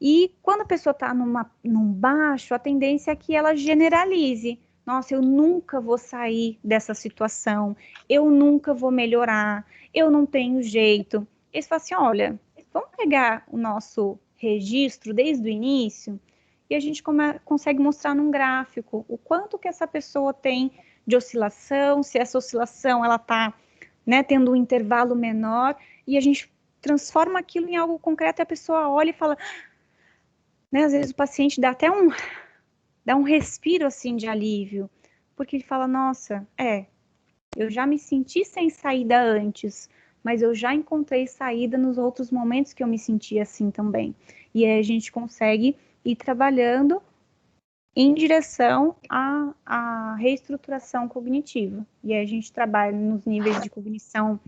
E quando a pessoa está num baixo, a tendência é que ela generalize. Nossa, eu nunca vou sair dessa situação, eu nunca vou melhorar, eu não tenho jeito. Eles falam assim, olha, vamos pegar o nosso registro desde o início e a gente consegue mostrar num gráfico o quanto que essa pessoa tem de oscilação, se essa oscilação ela está, né, tendo um intervalo menor, e a gente transforma aquilo em algo concreto e a pessoa olha e fala, né, às vezes o paciente dá até dá um respiro assim de alívio, porque ele fala, nossa, eu já me senti sem saída antes, mas eu já encontrei saída nos outros momentos que eu me senti assim também. E aí a gente consegue ir trabalhando em direção à reestruturação cognitiva. E aí a gente trabalha nos níveis de cognição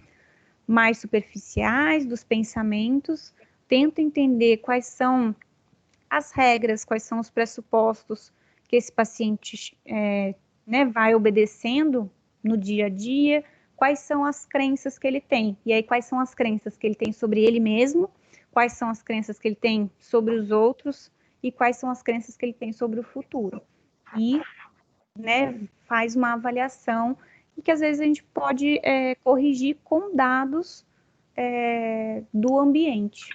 mais superficiais dos pensamentos, tenta entender quais são as regras, quais são os pressupostos que esse paciente né, vai obedecendo no dia a dia, quais são as crenças que ele tem, e aí quais são as crenças que ele tem sobre ele mesmo, quais são as crenças que ele tem sobre os outros, e quais são as crenças que ele tem sobre o futuro. E, né, faz uma avaliação e que às vezes a gente pode corrigir com dados do ambiente.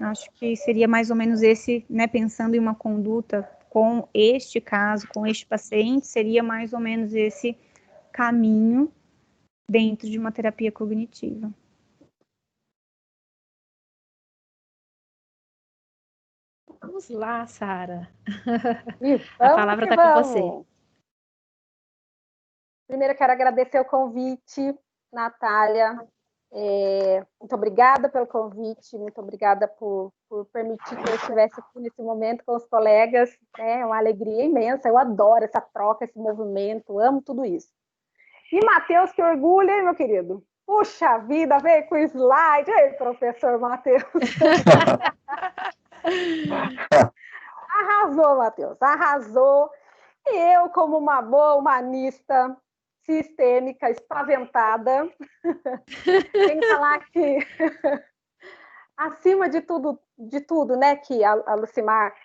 Acho que seria mais ou menos esse, né, pensando em uma conduta com este caso, com este paciente, seria mais ou menos esse caminho dentro de uma terapia cognitiva. Vamos lá, Sara. A palavra está com você. Primeiro, quero agradecer o convite, Natália. Muito obrigada pelo convite, muito obrigada por permitir que eu estivesse aqui nesse momento com os colegas. É uma alegria imensa, eu adoro essa troca, esse movimento, amo tudo isso. E Matheus, que orgulho, hein, meu querido? Puxa vida, veio com o slide. Ei, professor Matheus. Arrasou, Matheus, arrasou. E eu, como uma boa humanista sistêmica, espaventada, tenho que falar que, acima de tudo, né, que a Lucimar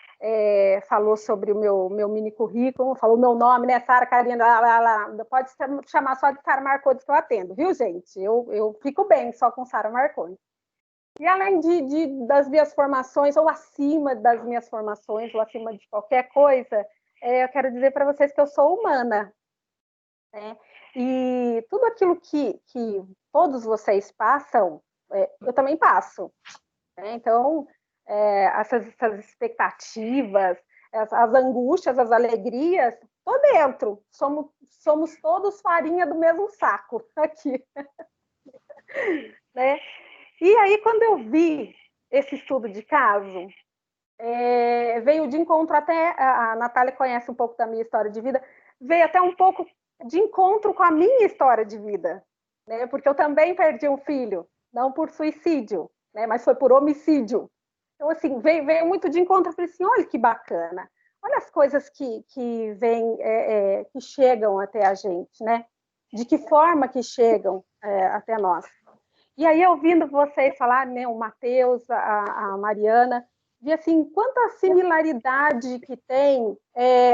falou sobre o meu mini currículo, falou o meu nome, né, Sara Karina, pode chamar só de Sara Marcondes que eu atendo, viu, gente? Eu fico bem só com Sara Marcondes. E além das minhas formações, ou acima das minhas formações, ou acima de qualquer coisa, eu quero dizer para vocês que eu sou humana, né? E tudo aquilo que todos vocês passam, eu também passo, né? Então, essas expectativas, as angústias, as alegrias, tô dentro. Somos todos farinha do mesmo saco aqui, né? E aí, quando eu vi esse estudo de caso, veio de encontro até, a Natália conhece um pouco da minha história de vida, veio até um pouco de encontro com a minha história de vida, né? Porque eu também perdi um filho, não por suicídio, né? Mas foi por homicídio. Então, assim, veio muito de encontro. Eu falei assim, olha que bacana, olha as coisas que vêm, que chegam até a gente, né? De que forma que chegam até nós. E aí, ouvindo vocês falar, né, o Matheus, a Mariana, vi assim, quanta similaridade que tem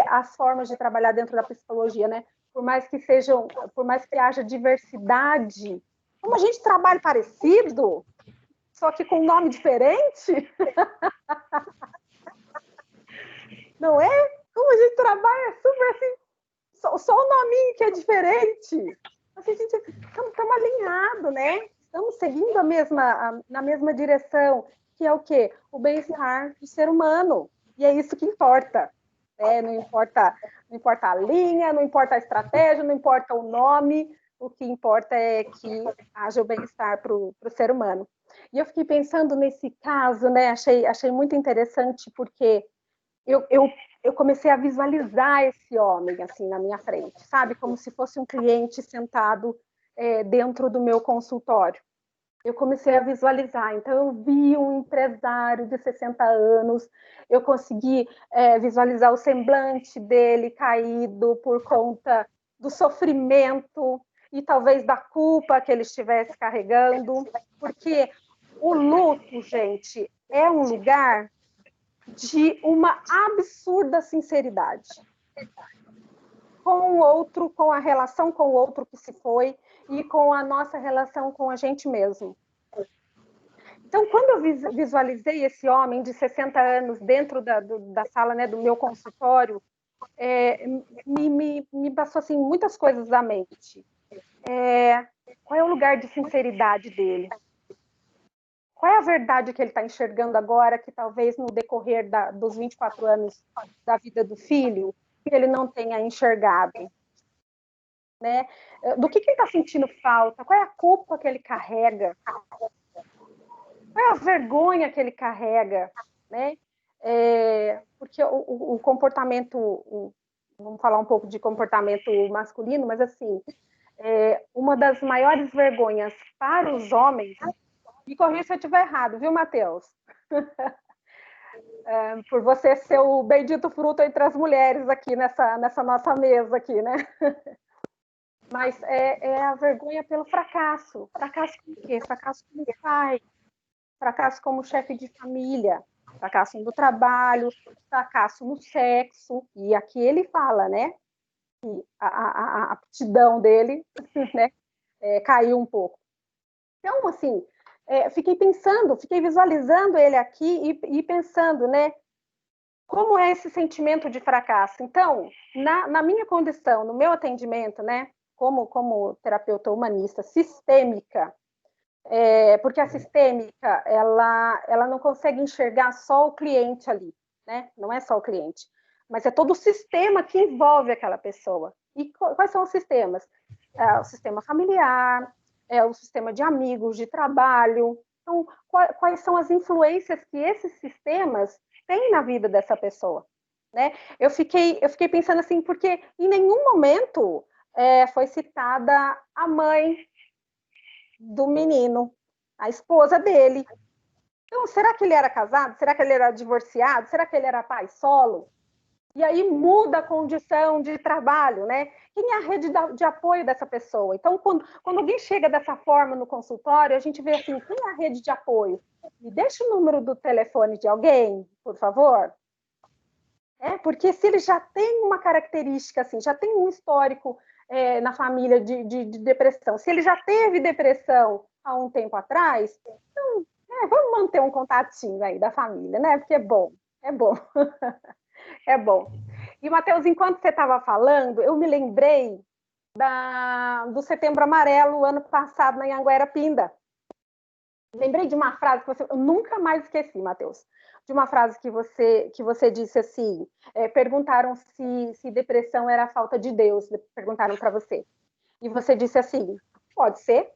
as formas de trabalhar dentro da psicologia, né? Por mais que haja diversidade, como a gente trabalha parecido, só que com nome diferente, não é? Como a gente trabalha super assim, só o nominho que é diferente. Assim, a gente estamos alinhados, né? Estamos seguindo na mesma direção, que é o quê? O bem-estar do ser humano. E é isso que importa. Não importa a linha, não importa a estratégia, não importa o nome, o que importa é que haja o bem-estar para o ser humano. E eu fiquei pensando nesse caso, né? Achei muito interessante, porque eu comecei a visualizar esse homem assim na minha frente, sabe? Como se fosse um cliente sentado dentro do meu consultório. eu comecei a visualizar. Então, eu vi um empresário de 60 anos, eu consegui visualizar o semblante dele caído por conta do sofrimento e talvez da culpa que ele estivesse carregando, porque o luto, gente, é um lugar de uma absurda sinceridade com o outro, com a relação com o outro que se foi e com a nossa relação com a gente mesmo. Então, quando eu visualizei esse homem de 60 anos dentro da sala, né, do meu consultório, me passou assim, muitas coisas à mente. Qual é o lugar de sinceridade dele? Qual é a verdade que ele está enxergando agora, que talvez no decorrer dos 24 anos da vida do filho, ele não tenha enxergado? Né? Do que ele está sentindo falta? Qual é a culpa que ele carrega? Qual é a vergonha que ele carrega? Né? Porque o comportamento, vamos falar um pouco de comportamento masculino, mas assim, uma das maiores vergonhas para os homens, me corrija se eu estiver errado, viu, Matheus? Por você ser o bendito fruto entre as mulheres aqui nessa nossa mesa aqui, né? Mas é a vergonha pelo fracasso. Fracasso como quê? Fracasso como pai, fracasso como chefe de família, fracasso no trabalho, fracasso no sexo. E aqui ele fala, né? Que a aptidão dele, né? Caiu um pouco. Então, assim, fiquei visualizando ele aqui e pensando, né? Como é esse sentimento de fracasso? Então, na minha condição, no meu atendimento, né? Como terapeuta humanista sistêmica, porque a sistêmica ela não consegue enxergar só o cliente ali, né? Não é só o cliente, mas é todo o sistema que envolve aquela pessoa. E quais são os sistemas? O sistema familiar, o sistema de amigos, de trabalho. Então, quais são as influências que esses sistemas têm na vida dessa pessoa? Né? Eu fiquei pensando assim, porque em nenhum momento foi citada a mãe do menino, a esposa dele. Então, será que ele era casado? Será que ele era divorciado? Será que ele era pai solo? E aí muda a condição de trabalho, né? Quem é a rede de apoio dessa pessoa? Então, quando alguém chega dessa forma no consultório, a gente vê assim, quem é a rede de apoio? Me deixa o número do telefone de alguém, por favor. Porque se ele já tem uma característica assim, já tem um histórico na família de depressão, se ele já teve depressão há um tempo atrás, então, vamos manter um contatinho aí da família, né? Porque é bom. É bom. E, Matheus, enquanto você estava falando, eu me lembrei do Setembro Amarelo, ano passado, na Anhanguera-Pinda. Lembrei de uma frase que eu nunca mais esqueci, Matheus. De uma frase que você disse assim, perguntaram se depressão era a falta de Deus, perguntaram para você. E você disse assim, pode ser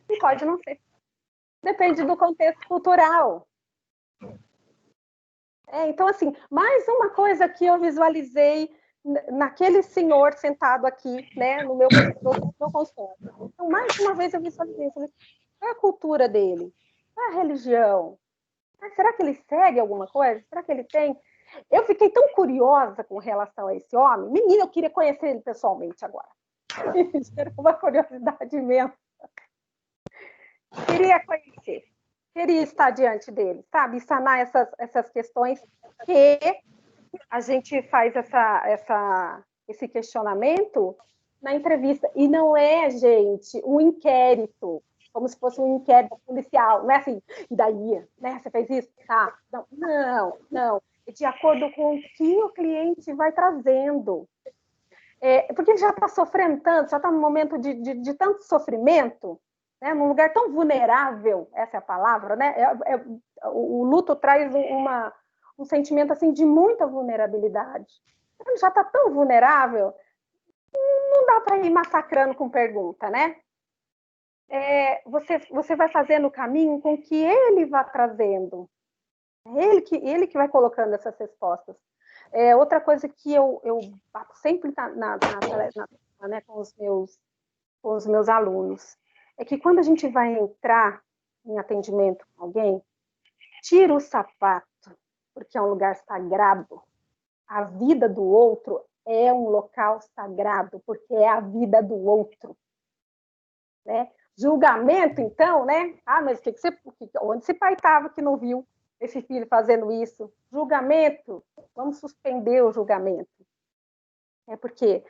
e pode não ser. Depende do contexto cultural. Então, assim, mais uma coisa que eu visualizei naquele senhor sentado aqui, né, no meu consultório. Então, mais uma vez eu visualizei, qual é a cultura dele? Qual é a religião? Será que ele segue alguma coisa? Será que ele tem? Eu fiquei tão curiosa com relação a esse homem. Menina, eu queria conhecer ele pessoalmente agora. Era uma curiosidade imensa. Queria conhecer. Queria estar diante dele, sabe? Sanar essas questões que a gente faz esse questionamento na entrevista. E não é, gente, um inquérito, como se fosse um inquérito policial. Não é assim, e daí? Né? Você fez isso? Tá. Não. É de acordo com o que o cliente vai trazendo. Porque ele já está sofrendo tanto, já está num momento de tanto sofrimento, né, num lugar tão vulnerável, essa é a palavra, né? O luto traz um sentimento assim de muita vulnerabilidade. Ele já está tão vulnerável, não dá para ir massacrando com pergunta, né? Você vai fazendo o caminho com que ele vá trazendo. Ele que vai colocando essas respostas. Outra coisa que eu bato sempre né, com os meus alunos é que quando a gente vai entrar em atendimento com alguém, tira o sapato, porque é um lugar sagrado. A vida do outro é um local sagrado, porque é a vida do outro. Né? Julgamento, então, né? Mas onde esse pai estava que não viu esse filho fazendo isso? Julgamento, vamos suspender o julgamento. Porque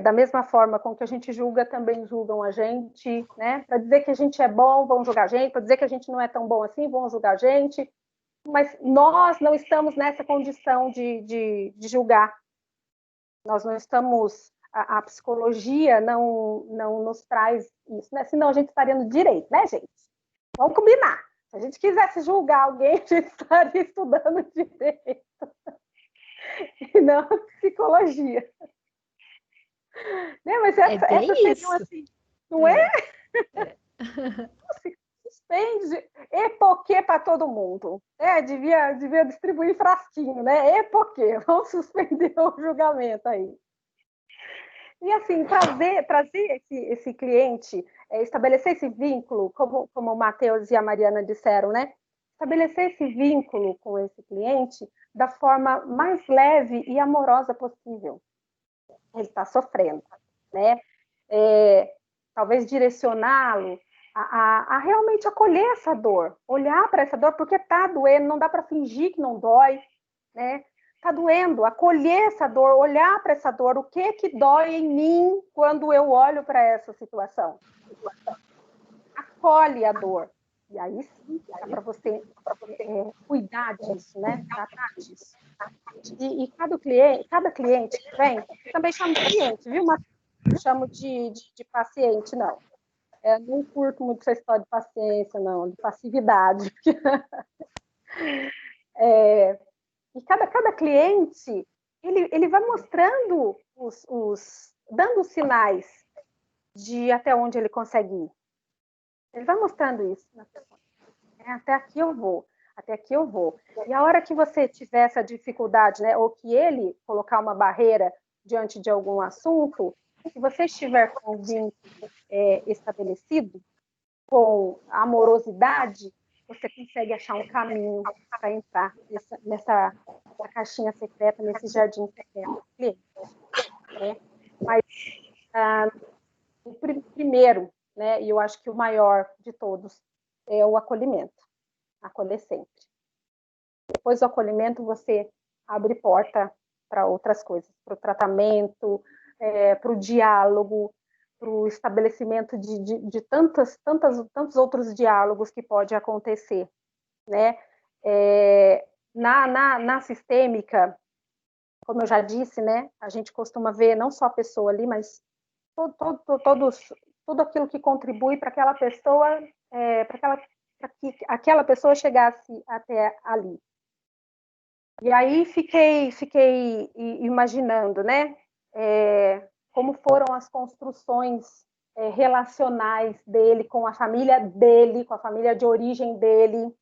da mesma forma com que a gente julga, também julgam a gente, né? Para dizer que a gente é bom, vão julgar a gente, para dizer que a gente não é tão bom assim, vão julgar a gente, mas nós não estamos nessa condição de julgar. Nós não estamos, a psicologia não nos traz isso, né? Senão a gente estaria no direito, né, gente? Vamos combinar. Se a gente quisesse julgar alguém, a gente estaria estudando direito. E não psicologia. Né? Mas essas seriam assim, não é? Suspende, porque para todo mundo. Devia distribuir frasquinho, né? Porque vamos suspender o julgamento aí. E assim, trazer esse cliente, estabelecer esse vínculo, como o Matheus e a Mariana disseram, né? Estabelecer esse vínculo com esse cliente da forma mais leve e amorosa possível. Ele está sofrendo, né? Talvez direcioná-lo a realmente acolher essa dor, olhar para essa dor, porque está doendo, não dá para fingir que não dói, né? Está doendo, acolher essa dor, olhar para essa dor, o que dói em mim quando eu olho para essa situação. Acolhe a dor. E aí sim, dá para você cuidar disso, né? Tratar disso. E cada cliente que vem, eu também chamo de cliente, viu? Mas não chamo de paciente, não. Não curto muito essa história de paciência, não, de passividade. E cada cliente, ele vai mostrando dando sinais de até onde ele consegue ir. Ele vai mostrando isso. Até aqui eu vou. Até aqui eu vou. E a hora que você tiver essa dificuldade, né, ou que ele colocar uma barreira diante de algum assunto, se você estiver com o vínculo estabelecido, com amorosidade, você consegue achar um caminho para entrar nessa caixinha secreta, nesse jardim secreto do cliente. Mas, primeiro, né, e eu acho que o maior de todos, é o acolhimento. Acolher sempre. Depois do acolhimento, você abre porta para outras coisas, para o tratamento, para o diálogo, para o estabelecimento de tantos outros diálogos que pode acontecer, né? Na sistêmica, como eu já disse, né? A gente costuma ver não só a pessoa ali, mas tudo aquilo que contribui para aquela pessoa, para que aquela pessoa chegasse até ali. E aí fiquei imaginando, né? Como foram as construções relacionais dele com a família de origem dele,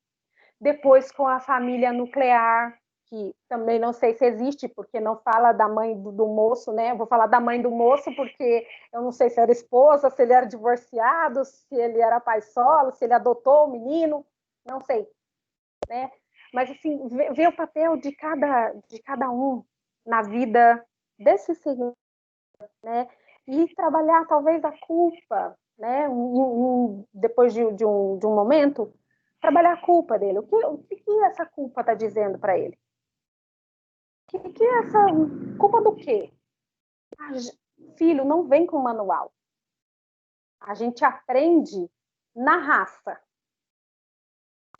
depois com a família nuclear, que também não sei se existe, porque não fala da mãe do moço, né? Eu vou falar da mãe do moço, porque eu não sei se era esposa, se ele era divorciado, se ele era pai solo, se ele adotou o menino, não sei, né? Mas, assim, ver o papel de cada um na vida desse senhor, né? E trabalhar, talvez, a culpa, né? Depois de um momento, trabalhar a culpa dele. O que essa culpa está dizendo para ele? O que é essa culpa do quê? Filho, não vem com manual. A gente aprende na raça.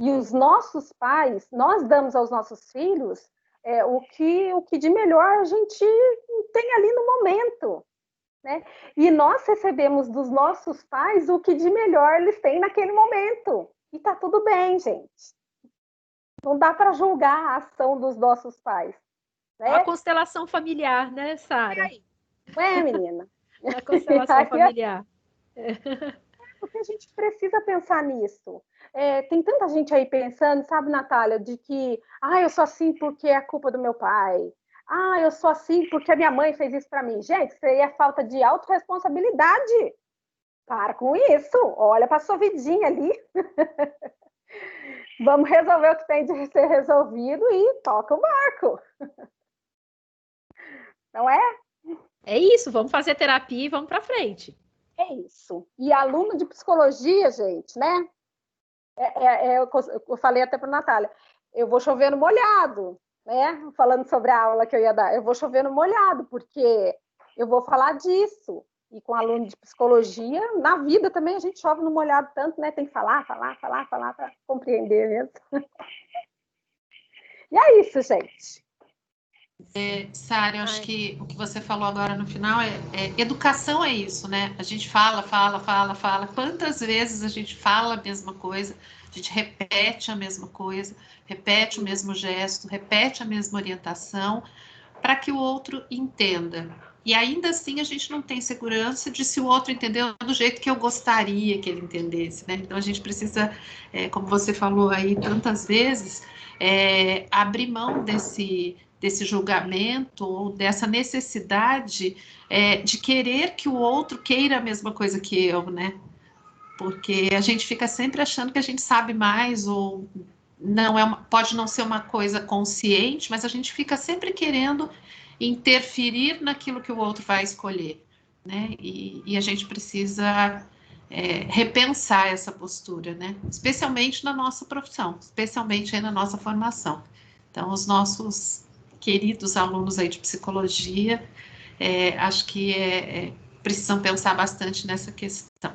E os nossos pais, nós damos aos nossos filhos o que de melhor a gente tem ali no momento. Né? E nós recebemos dos nossos pais o que de melhor eles têm naquele momento. E tá tudo bem, gente. Não dá para julgar a ação dos nossos pais. Né? A constelação familiar, né, Sara? Não é, menina? A constelação familiar. Porque a gente precisa pensar nisso. Tem tanta gente aí pensando, sabe, Natália, de que eu sou assim porque é a culpa do meu pai. Eu sou assim porque a minha mãe fez isso para mim. Gente, isso aí é falta de autorresponsabilidade. Para com isso, olha para sua vidinha ali. Vamos resolver o que tem de ser resolvido e toca o barco. Não é? É isso, vamos fazer terapia e vamos para frente. É isso. E aluno de psicologia, gente, né? Eu falei até para a Natália, eu vou chover no molhado, né? Falando sobre a aula que eu ia dar, eu vou chover no molhado, porque eu vou falar disso. E com aluno de psicologia, na vida também a gente chove no molhado tanto, né? Tem que falar para compreender mesmo. E é isso, gente. Sara, eu acho que o que você falou agora no final educação é isso, né? A gente fala. Quantas vezes a gente fala a mesma coisa, a gente repete a mesma coisa, repete o mesmo gesto, repete a mesma orientação, para que o outro entenda. E ainda assim a gente não tem segurança de se o outro entendeu do jeito que eu gostaria que ele entendesse, né? Então a gente precisa, como você falou aí tantas vezes, abrir mão desse julgamento ou dessa necessidade de querer que o outro queira a mesma coisa que eu, né? Porque a gente fica sempre achando que a gente sabe mais ou pode não ser uma coisa consciente, mas a gente fica sempre querendo interferir naquilo que o outro vai escolher, né? E a gente precisa repensar essa postura, né? Especialmente na nossa profissão, especialmente aí na nossa formação. Então, os nossos queridos alunos aí de psicologia, acho que precisam pensar bastante nessa questão.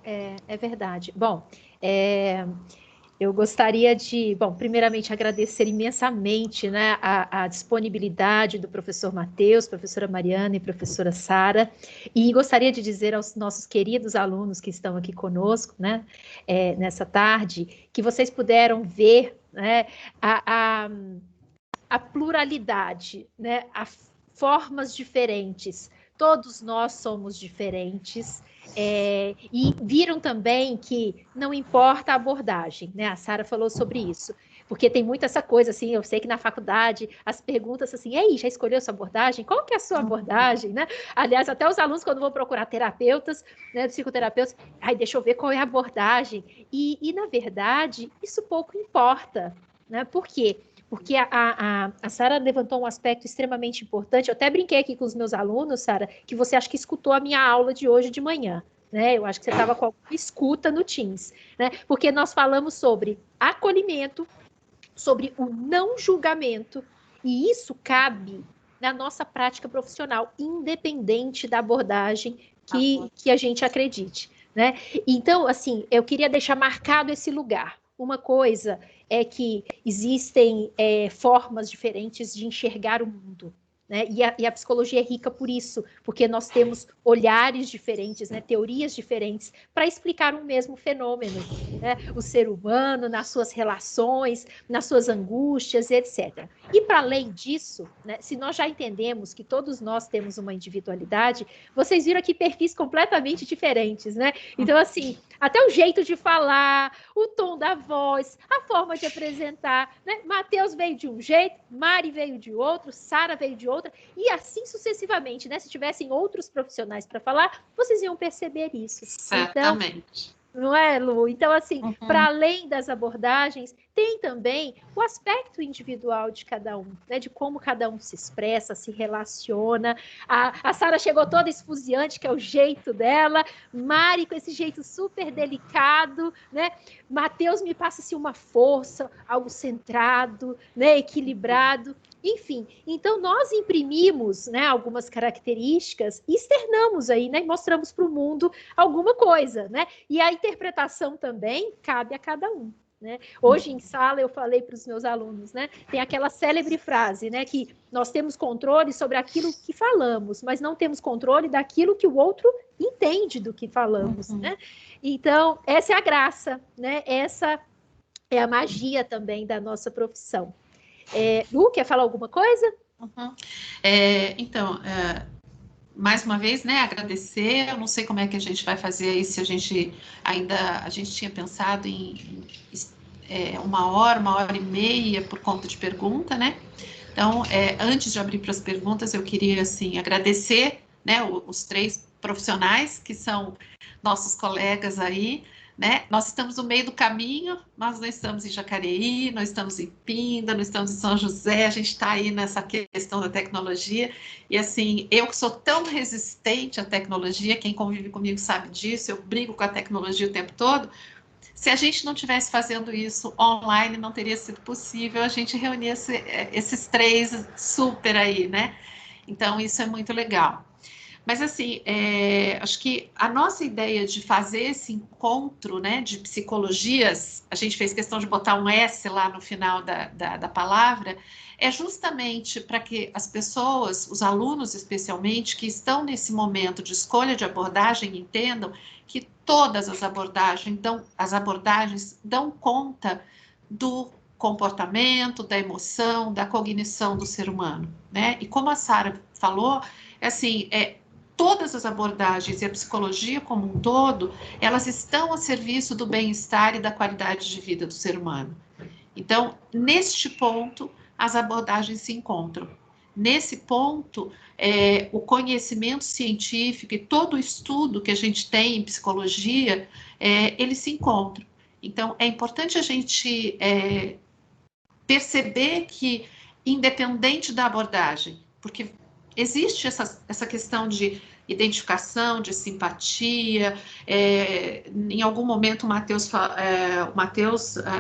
É verdade. Bom, eu gostaria de, primeiramente agradecer imensamente, né, a disponibilidade do professor Matheus, professora Mariana e professora Sara, e gostaria de dizer aos nossos queridos alunos que estão aqui conosco, né, nessa tarde, que vocês puderam ver, né, a pluralidade, né, formas diferentes. Todos nós somos diferentes, e viram também que não importa a abordagem, né? A Sara falou sobre isso, porque tem muito essa coisa, assim, eu sei que na faculdade as perguntas assim, ei, já escolheu sua abordagem? Qual que é a sua abordagem, né? Aliás, até os alunos, quando vão procurar terapeutas, né, psicoterapeutas, deixa eu ver qual é a abordagem. E na verdade, isso pouco importa, né? Por quê? Porque a Sara levantou um aspecto extremamente importante. Eu até brinquei aqui com os meus alunos, Sara, que você acha que escutou a minha aula de hoje de manhã, né? Eu acho que você estava com alguma escuta no Teams, né? Porque nós falamos sobre acolhimento, sobre o não julgamento, e isso cabe na nossa prática profissional, independente da abordagem que a gente acredite, né? Então, assim, eu queria deixar marcado esse lugar. Uma coisa é que existem formas diferentes de enxergar o mundo, né? E a psicologia é rica por isso, porque nós temos olhares diferentes, né? Teorias diferentes para explicar um mesmo fenômeno, né? O ser humano, nas suas relações, nas suas angústias, etc. E para além disso, né, se nós já entendemos que todos nós temos uma individualidade, vocês viram aqui perfis completamente diferentes, né? Então, assim, até o jeito de falar, o tom da voz, a forma de apresentar, né? Matheus veio de um jeito, Mari veio de outro, Sara veio de outra, e assim sucessivamente, né? Se tivessem outros profissionais para falar, vocês iam perceber isso. Certamente. Então, não é, Lu? Então, assim, para além das abordagens, tem também o aspecto individual de cada um, né? De como cada um se expressa, se relaciona. A Sara chegou toda esfuziante, que é o jeito dela. Mari com esse jeito super delicado, né? Matheus me passa assim, uma força, algo centrado, né? Equilibrado. Enfim, então nós imprimimos, né, algumas características e externamos aí, né, e mostramos para o mundo alguma coisa, né? E a interpretação também cabe a cada um, né? Hoje em sala eu falei para os meus alunos, né? Tem aquela célebre frase, né, que nós temos controle sobre aquilo que falamos, mas não temos controle daquilo que o outro entende do que falamos, né? Então, essa é a graça, né? Essa é a magia também da nossa profissão. Lu, quer falar alguma coisa? Então, mais uma vez, né, agradecer. Eu não sei como é que a gente vai fazer aí, se a gente tinha pensado em 1h, 1h30 por conta de pergunta, né? Então, antes de abrir para as perguntas, eu queria, assim, agradecer, né, os 3 profissionais, que são nossos colegas aí, né? Nós estamos no meio do caminho, nós não estamos em Jacareí, nós estamos em Pinda, nós estamos em São José, a gente está aí nessa questão da tecnologia, e assim, eu que sou tão resistente à tecnologia, quem convive comigo sabe disso, eu brigo com a tecnologia o tempo todo. Se a gente não tivesse fazendo isso online, não teria sido possível a gente reunir esses três super aí, né? Então, isso é muito legal. Mas, assim, acho que a nossa ideia de fazer esse encontro, né, de psicologias, a gente fez questão de botar um S lá no final da palavra, é justamente para que as pessoas, os alunos especialmente, que estão nesse momento de escolha de abordagem, entendam que todas as abordagens dão conta do comportamento, da emoção, da cognição do ser humano, né? E como a Sara falou, assim, todas as abordagens e a psicologia como um todo, elas estão a serviço do bem-estar e da qualidade de vida do ser humano. Então, neste ponto, as abordagens se encontram. Nesse ponto, o conhecimento científico e todo o estudo que a gente tem em psicologia, eles se encontram. Então, é importante a gente perceber que, independente da abordagem, porque existe essa questão de identificação, de simpatia. Em algum momento o Matheus,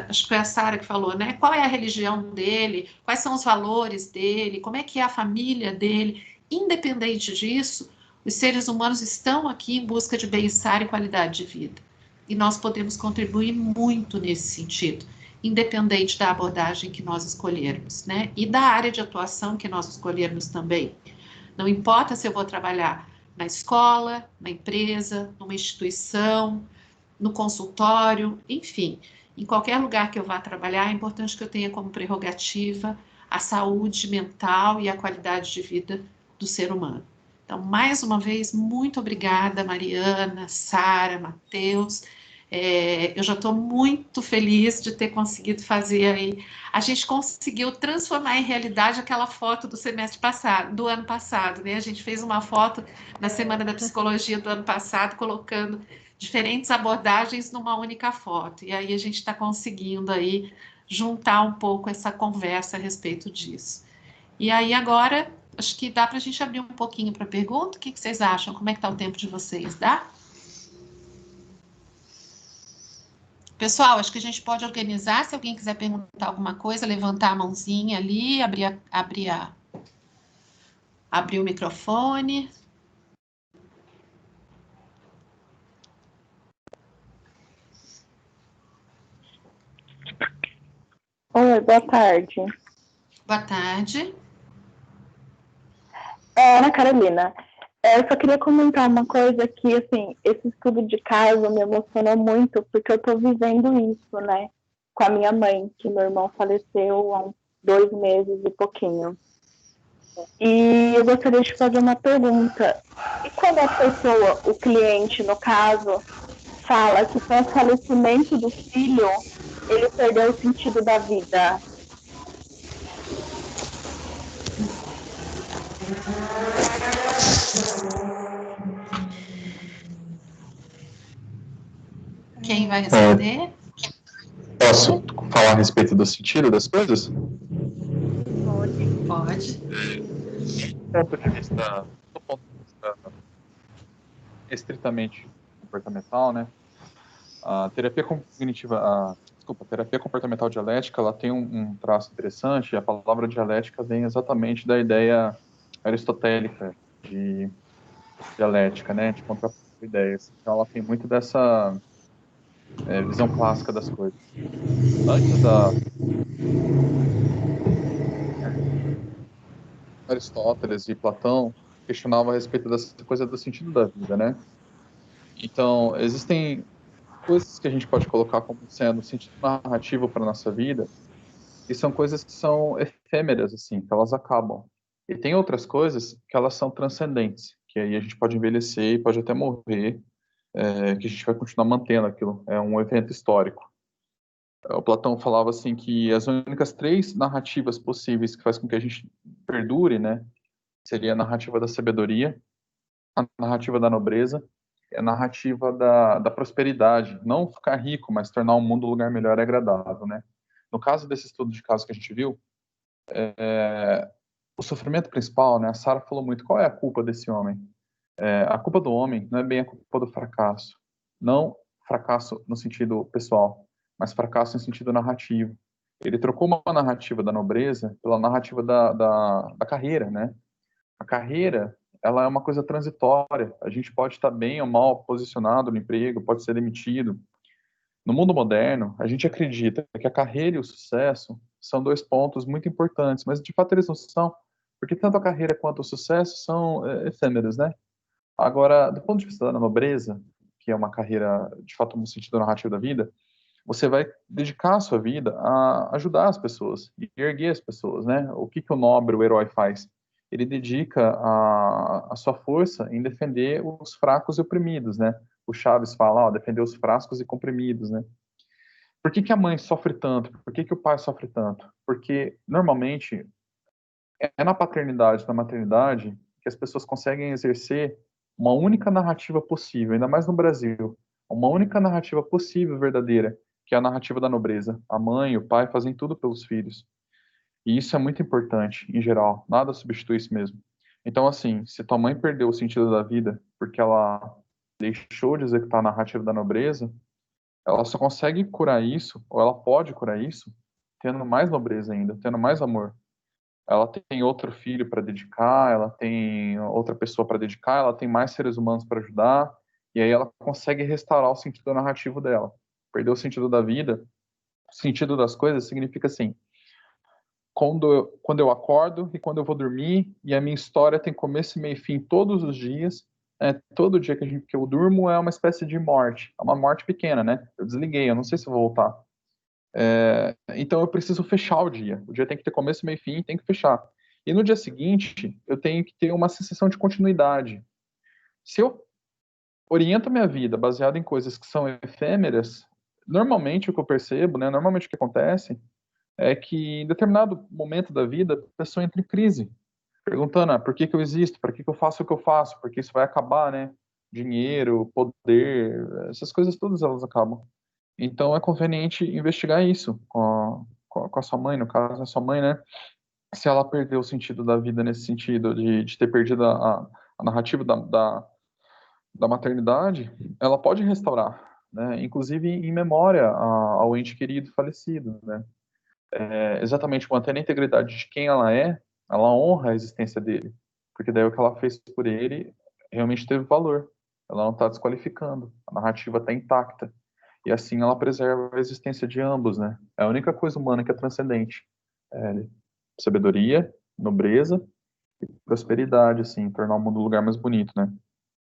acho que foi a Sara que falou, né? Qual é a religião dele? Quais são os valores dele? Como é que é a família dele? Independente disso, os seres humanos estão aqui em busca de bem-estar e qualidade de vida. E nós podemos contribuir muito nesse sentido, independente da abordagem que nós escolhermos, né? E da área de atuação que nós escolhermos também. Não importa se eu vou trabalhar na escola, na empresa, numa instituição, no consultório, enfim, em qualquer lugar que eu vá trabalhar, é importante que eu tenha como prerrogativa a saúde mental e a qualidade de vida do ser humano. Então, mais uma vez, muito obrigada, Mariana, Sara, Matheus. Eu já estou muito feliz de ter conseguido fazer aí. A gente conseguiu transformar em realidade aquela foto do semestre passado, do ano passado, né? A gente fez uma foto na Semana da Psicologia do ano passado, colocando diferentes abordagens numa única foto. E aí a gente está conseguindo aí juntar um pouco essa conversa a respeito disso. E aí agora, acho que dá para a gente abrir um pouquinho para pergunta. O que vocês acham? Como é que está o tempo de vocês? Dá? Pessoal, acho que a gente pode organizar, se alguém quiser perguntar alguma coisa, levantar a mãozinha ali, abrir o microfone. Oi, boa tarde. Boa tarde. Ana Carolina, eu só queria comentar uma coisa que, assim, esse estudo de caso me emocionou muito, porque eu estou vivendo isso, né, com a minha mãe, que meu irmão faleceu há uns 2 meses e pouquinho. E eu gostaria de fazer uma pergunta. E quando a pessoa, o cliente, no caso, fala que com o falecimento do filho, ele perdeu o sentido da vida? Quem vai responder? Posso falar a respeito do sentido das coisas? Pode. Do ponto de vista estritamente comportamental, né? A terapia cognitiva, terapia comportamental dialética, ela tem um traço interessante. A palavra dialética vem exatamente da ideia aristotélica de dialética, né? De contrapor ideias. Então, ela tem muito dessa visão clássica das coisas. Antes da Aristóteles e Platão questionavam a respeito dessa coisa do sentido da vida, né? Então, existem coisas que a gente pode colocar como sendo sentido narrativo para a nossa vida, e são coisas que são efêmeras, assim, que elas acabam. E tem outras coisas que elas são transcendentes, que aí a gente pode envelhecer e pode até morrer, que a gente vai continuar mantendo aquilo. É um evento histórico. O Platão falava assim que as únicas 3 narrativas possíveis que faz com que a gente perdure, né, seria a narrativa da sabedoria, a narrativa da nobreza, é a narrativa da prosperidade. Não ficar rico, mas tornar o mundo um lugar melhor e agradável, né? No caso desse estudo de caso que a gente viu, o sofrimento principal, né? A Sarah falou muito, qual é a culpa desse homem? A culpa do homem não é bem a culpa do fracasso. Não fracasso no sentido pessoal, mas fracasso no sentido narrativo. Ele trocou uma narrativa da nobreza pela narrativa da carreira, né? A carreira, ela é uma coisa transitória. A gente pode estar bem ou mal posicionado no emprego, pode ser demitido. No mundo moderno, a gente acredita que a carreira e o sucesso são dois pontos muito importantes, mas de fato eles não são, porque tanto a carreira quanto o sucesso são efêmeros, né? Agora, do ponto de vista da nobreza, que é uma carreira de fato no sentido narrativo da vida, você vai dedicar a sua vida a ajudar as pessoas e erguer as pessoas, né? O que o nobre, o herói faz? Ele dedica a sua força em defender os fracos e oprimidos, né? O Chaves fala, ó, defender os fracos e comprimidos, né? Por que a mãe sofre tanto? Por que o pai sofre tanto? Porque, normalmente, é na paternidade, na maternidade, que as pessoas conseguem exercer uma única narrativa possível, ainda mais no Brasil. Uma única narrativa possível, verdadeira, que é a narrativa da nobreza. A mãe e o pai fazem tudo pelos filhos. E isso é muito importante, em geral. Nada substitui isso mesmo. Então, assim, se tua mãe perdeu o sentido da vida porque ela deixou de executar a narrativa da nobreza, ela só consegue curar isso, ou ela pode curar isso, tendo mais nobreza ainda, tendo mais amor. Ela tem outro filho para dedicar, ela tem outra pessoa para dedicar, ela tem mais seres humanos para ajudar, e aí ela consegue restaurar o sentido narrativo dela. Perder o sentido da vida, o sentido das coisas significa assim, quando eu acordo e quando eu vou dormir, e a minha história tem começo, meio e fim todos os dias, todo dia que eu durmo é uma espécie de morte, é uma morte pequena, né? Eu desliguei, eu não sei se vou voltar. Então eu preciso fechar o dia tem que ter começo, meio e fim, tem que fechar. E no dia seguinte, eu tenho que ter uma sensação de continuidade. Se eu oriento a minha vida baseado em coisas que são efêmeras, normalmente o que eu percebo, né, normalmente o que acontece é que em determinado momento da vida a pessoa entra em crise, perguntando, por que eu existo, para que eu faço o que eu faço, porque isso vai acabar, né? Dinheiro, poder, essas coisas todas elas acabam. Então é conveniente investigar isso com a sua mãe, no caso, a sua mãe, né? Se ela perdeu o sentido da vida nesse sentido, de ter perdido a narrativa da maternidade, ela pode restaurar, né? Inclusive em memória ao ente querido falecido, né? Exatamente mantendo a integridade de quem ela honra a existência dele, porque daí o que ela fez por ele realmente teve valor. Ela não está desqualificando, a narrativa está intacta. E assim ela preserva a existência de ambos, né? É a única coisa humana que é transcendente. Sabedoria, nobreza e prosperidade, assim, tornar o mundo um lugar mais bonito, né?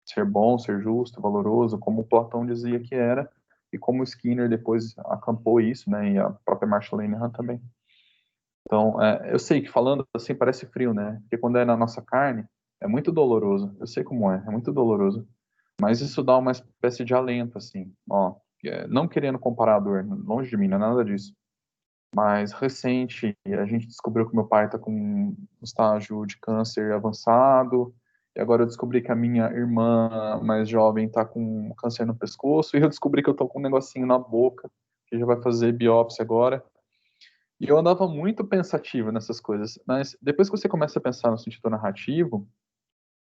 Ser bom, ser justo, valoroso, como Platão dizia que era, e como Skinner depois acampou isso, né? E a própria Marsha Linehan também. Então, eu sei que falando assim parece frio, né? Porque quando é na nossa carne, é muito doloroso. Eu sei como é muito doloroso. Mas isso dá uma espécie de alento, assim, ó. Não querendo comparar a dor, longe de mim, não é nada disso. Mas recente, a gente descobriu que meu pai está com um estágio de câncer avançado, e agora eu descobri que a minha irmã mais jovem está com câncer no pescoço, e eu descobri que eu estou com um negocinho na boca, que já vai fazer biópsia agora. E eu andava muito pensativo nessas coisas, mas depois que você começa a pensar no sentido narrativo,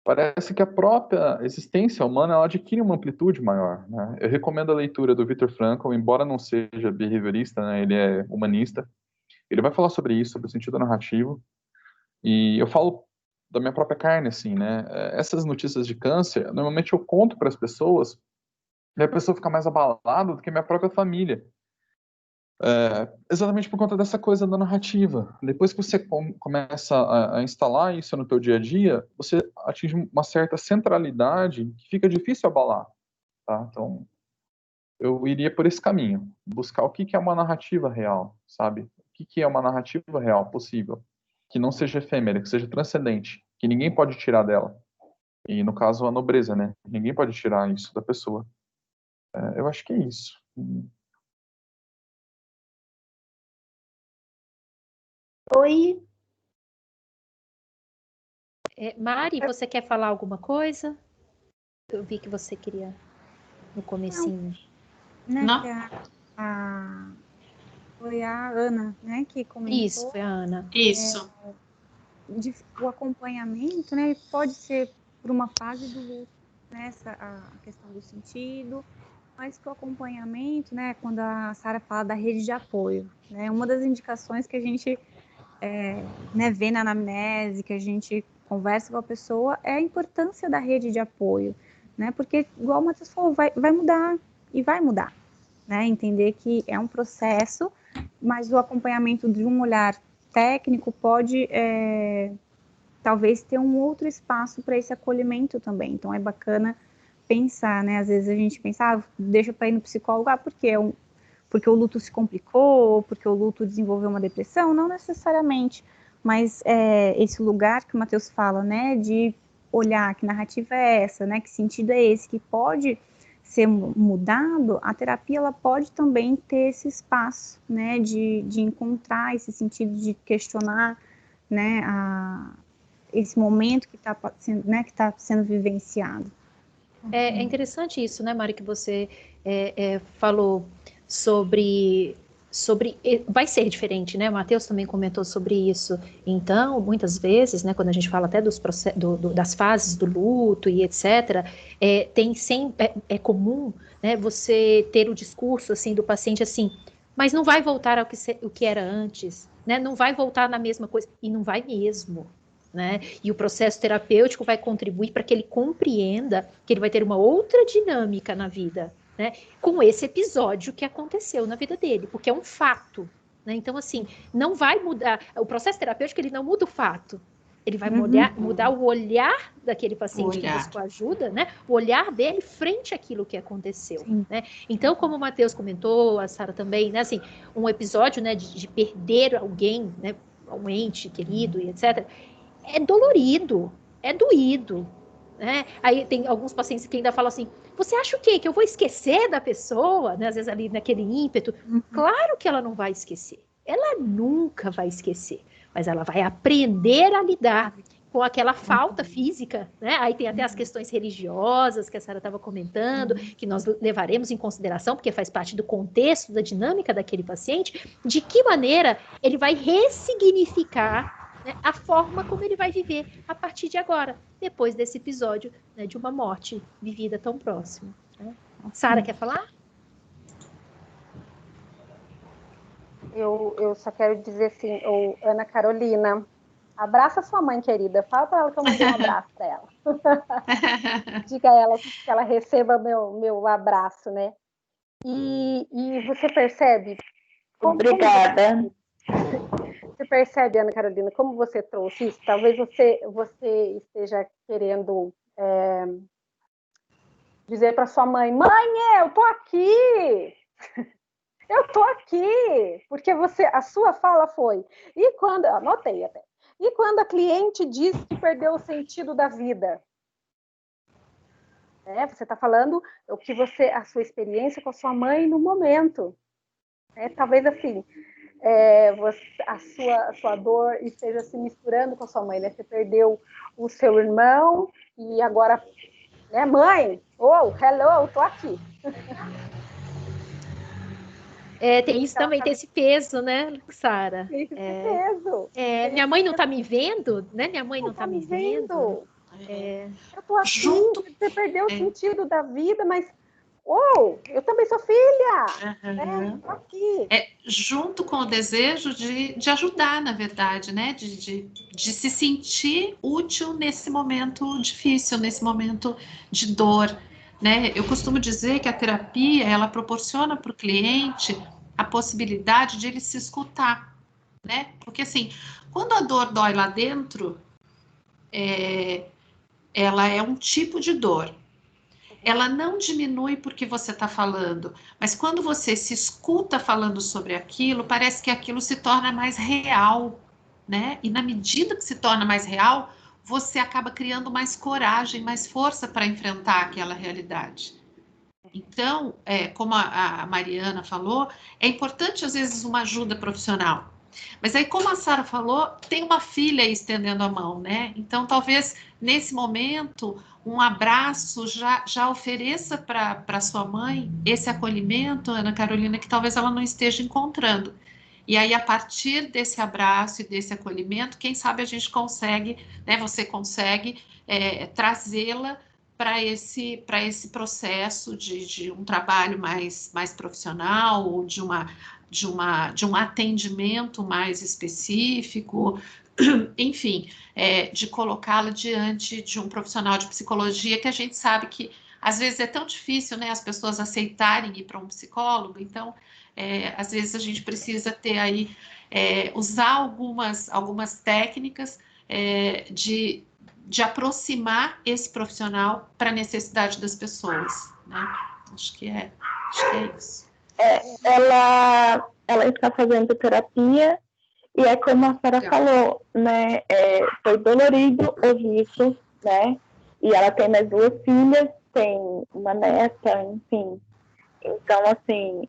parece que a própria existência humana ela adquire uma amplitude maior, né? Eu recomendo a leitura do Viktor Frankl, embora não seja behaviorista, né? Ele é humanista. Ele vai falar sobre isso, sobre o sentido narrativo. E eu falo da minha própria carne, assim, né? Essas notícias de câncer, normalmente eu conto para as pessoas e a pessoa fica mais abalada do que a minha própria família. Exatamente por conta dessa coisa da narrativa. Depois que você começa a instalar isso no teu dia a dia, você atinge uma certa centralidade que fica difícil abalar, tá? Então, eu iria por esse caminho, buscar o que é uma narrativa real, sabe? O que é uma narrativa real possível, que não seja efêmera, que seja transcendente, que ninguém pode tirar dela. E no caso a nobreza, né? Ninguém pode tirar isso da pessoa. Eu acho que é isso. Oi, Mari, você quer falar alguma coisa? Eu vi que você queria no comecinho. Né, Não? Foi a Ana, né, que comentou. Isso, foi a Ana. Isso. O acompanhamento, né, pode ser por uma fase do luto, né, a questão do sentido, mas que o acompanhamento, né, quando a Sara fala da rede de apoio, né, uma das indicações que a gente né, vê na anamnese, que a gente conversa com a pessoa, é a importância da rede de apoio, né, porque, igual o Matheus falou, vai mudar e vai mudar, né, entender que é um processo, mas o acompanhamento de um olhar técnico pode talvez ter um outro espaço para esse acolhimento também. Então é bacana pensar, né? Às vezes a gente pensa, deixa para ir no psicólogo, porque o luto se complicou, porque o luto desenvolveu uma depressão, não necessariamente, mas esse lugar que o Matheus fala, né, de olhar que narrativa é essa, né, que sentido é esse, que pode ser mudado, a terapia ela pode também ter esse espaço, né, de encontrar esse sentido de questionar, né, esse momento que está né, sendo vivenciado. É interessante isso, né, Mari, que você falou sobre vai ser diferente, né? O Matheus também comentou sobre isso. Então, muitas vezes, né, quando a gente fala até das fases do luto e etc., é comum, né, você ter o discurso assim do paciente assim, mas não vai voltar ao que era antes, né? Não vai voltar na mesma coisa e não vai mesmo. Né? E o processo terapêutico vai contribuir para que ele compreenda que ele vai ter uma outra dinâmica na vida, né? Com esse episódio que aconteceu na vida dele, porque é um fato. Né? Então, assim, não vai mudar. O processo terapêutico ele não muda o fato. Ele vai mudar o olhar daquele paciente que buscou ajuda, né? O olhar dele frente àquilo que aconteceu. Né? Então, como o Matheus comentou, a Sara também, né? Assim, um episódio, né, de perder alguém, né? Um ente querido e etc., é dolorido, é doído. Né? Aí tem alguns pacientes que ainda falam assim, você acha o quê? Que eu vou esquecer da pessoa? Né? Às vezes ali naquele ímpeto. Claro que ela não vai esquecer. Ela nunca vai esquecer. Mas ela vai aprender a lidar com aquela falta física. Né? Aí tem até as questões religiosas que a Sara estava comentando, que nós levaremos em consideração, porque faz parte do contexto, da dinâmica daquele paciente, de que maneira ele vai ressignificar, né, a forma como ele vai viver a partir de agora, depois desse episódio, né, de uma morte vivida tão próxima. Né? Sara, quer falar? Eu só quero dizer assim, Ana Carolina, abraça sua mãe querida, fala para ela que eu mandei um abraço para ela. Diga a ela que ela receba meu abraço, né? E você percebe... Obrigada. Você percebe, Ana Carolina, como você trouxe isso? Talvez você esteja querendo dizer para sua mãe, eu tô aqui! Eu tô aqui! Porque a sua fala foi, anotei até, e quando a cliente diz que perdeu o sentido da vida? Você está falando a sua experiência com a sua mãe no momento. Talvez assim, a sua dor esteja se misturando com a sua mãe, né? Você perdeu o seu irmão e agora, né, mãe? Hello, tô aqui. Tem isso também, tem esse peso, né, Sara? Tem esse peso. Minha mãe não tá me vendo, né? Minha mãe não tá me vendo. Eu tô aqui, você perdeu o sentido da vida, mas eu também sou filha. Tô aqui. Junto com o desejo de ajudar, na verdade, né? De se sentir útil nesse momento difícil, nesse momento de dor. Né? Eu costumo dizer que a terapia ela proporciona para o cliente a possibilidade de ele se escutar, né? Porque assim, quando a dor dói lá dentro, ela é um tipo de dor. Ela não diminui porque você está falando, mas quando você se escuta falando sobre aquilo, parece que aquilo se torna mais real, né? E na medida que se torna mais real, você acaba criando mais coragem, mais força para enfrentar aquela realidade. Então, como a Mariana falou, é importante às vezes uma ajuda profissional, Mas aí, como a Sara falou, tem uma filha aí estendendo a mão, né? Então, talvez, nesse momento, um abraço já ofereça para sua mãe esse acolhimento, Ana Carolina, que talvez ela não esteja encontrando. E aí, a partir desse abraço e desse acolhimento, quem sabe a gente consegue, né? Você consegue trazê-la para esse processo de um trabalho mais profissional, ou de um atendimento mais específico, enfim, de colocá-la diante de um profissional de psicologia, que a gente sabe que às vezes é tão difícil, né, as pessoas aceitarem ir para um psicólogo. Então, às vezes a gente precisa ter aí, usar algumas técnicas de aproximar esse profissional para a necessidade das pessoas, né? Acho que é isso. Ela está fazendo terapia e é como a Sara falou, né? Foi dolorido ouvir isso, né? E ela tem mais 2 filhas, tem uma neta, enfim. Então, assim,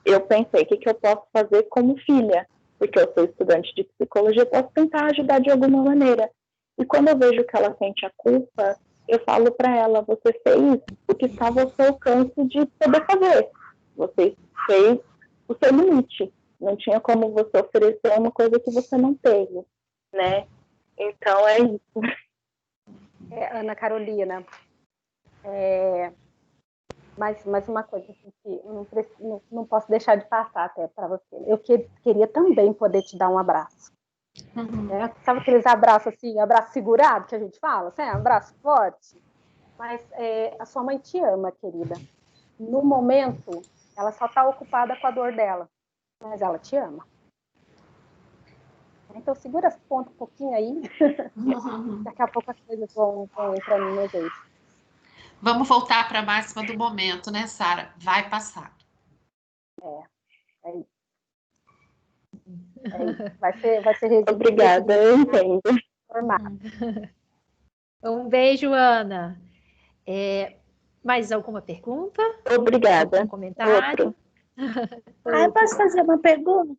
eu pensei, o que eu posso fazer como filha? Porque eu sou estudante de psicologia, eu posso tentar ajudar de alguma maneira. E quando eu vejo que ela sente a culpa, eu falo para ela, você fez o que estava ao seu alcance de poder fazer. Você fez o seu limite. Não tinha como você oferecer uma coisa que você não teve, né? Então, é isso. Ana Carolina, mais uma coisa assim, que eu não posso deixar de passar até para você. Eu queria também poder te dar um abraço. Sabe aqueles abraços assim, abraço segurado que a gente fala? Assim, abraço forte? Mas a sua mãe te ama, querida. No momento, ela só está ocupada com a dor dela, mas ela te ama. Então segura as pontas um pouquinho aí. Daqui a pouco as coisas vão entrando no meu jeito. Vamos voltar para a máxima do momento, né, Sara? Vai passar. É isso. Vai ser resiliente. Obrigada, eu entendo. Um beijo, Ana. Mais alguma pergunta? Obrigada. Algum comentário? Eu posso fazer uma pergunta?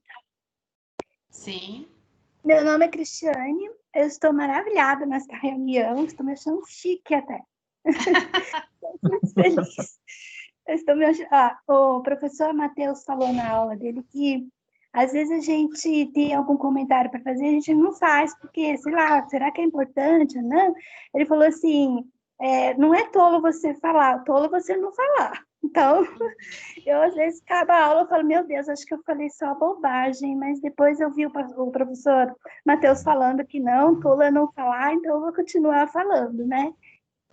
Sim. Meu nome é Cristiane, eu estou maravilhada nesta reunião, estou me achando chique até. Estou muito feliz. O professor Matheus falou na aula dele que às vezes a gente tem algum comentário para fazer, a gente não faz, porque, sei lá, será que é importante ou não? Ele falou assim, não é tolo você falar, tolo é você não falar. Então, eu às vezes acaba a aula e falo, meu Deus, acho que eu falei só bobagem, mas depois eu vi o professor Matheus falando que não, tolo é não falar, então eu vou continuar falando, né?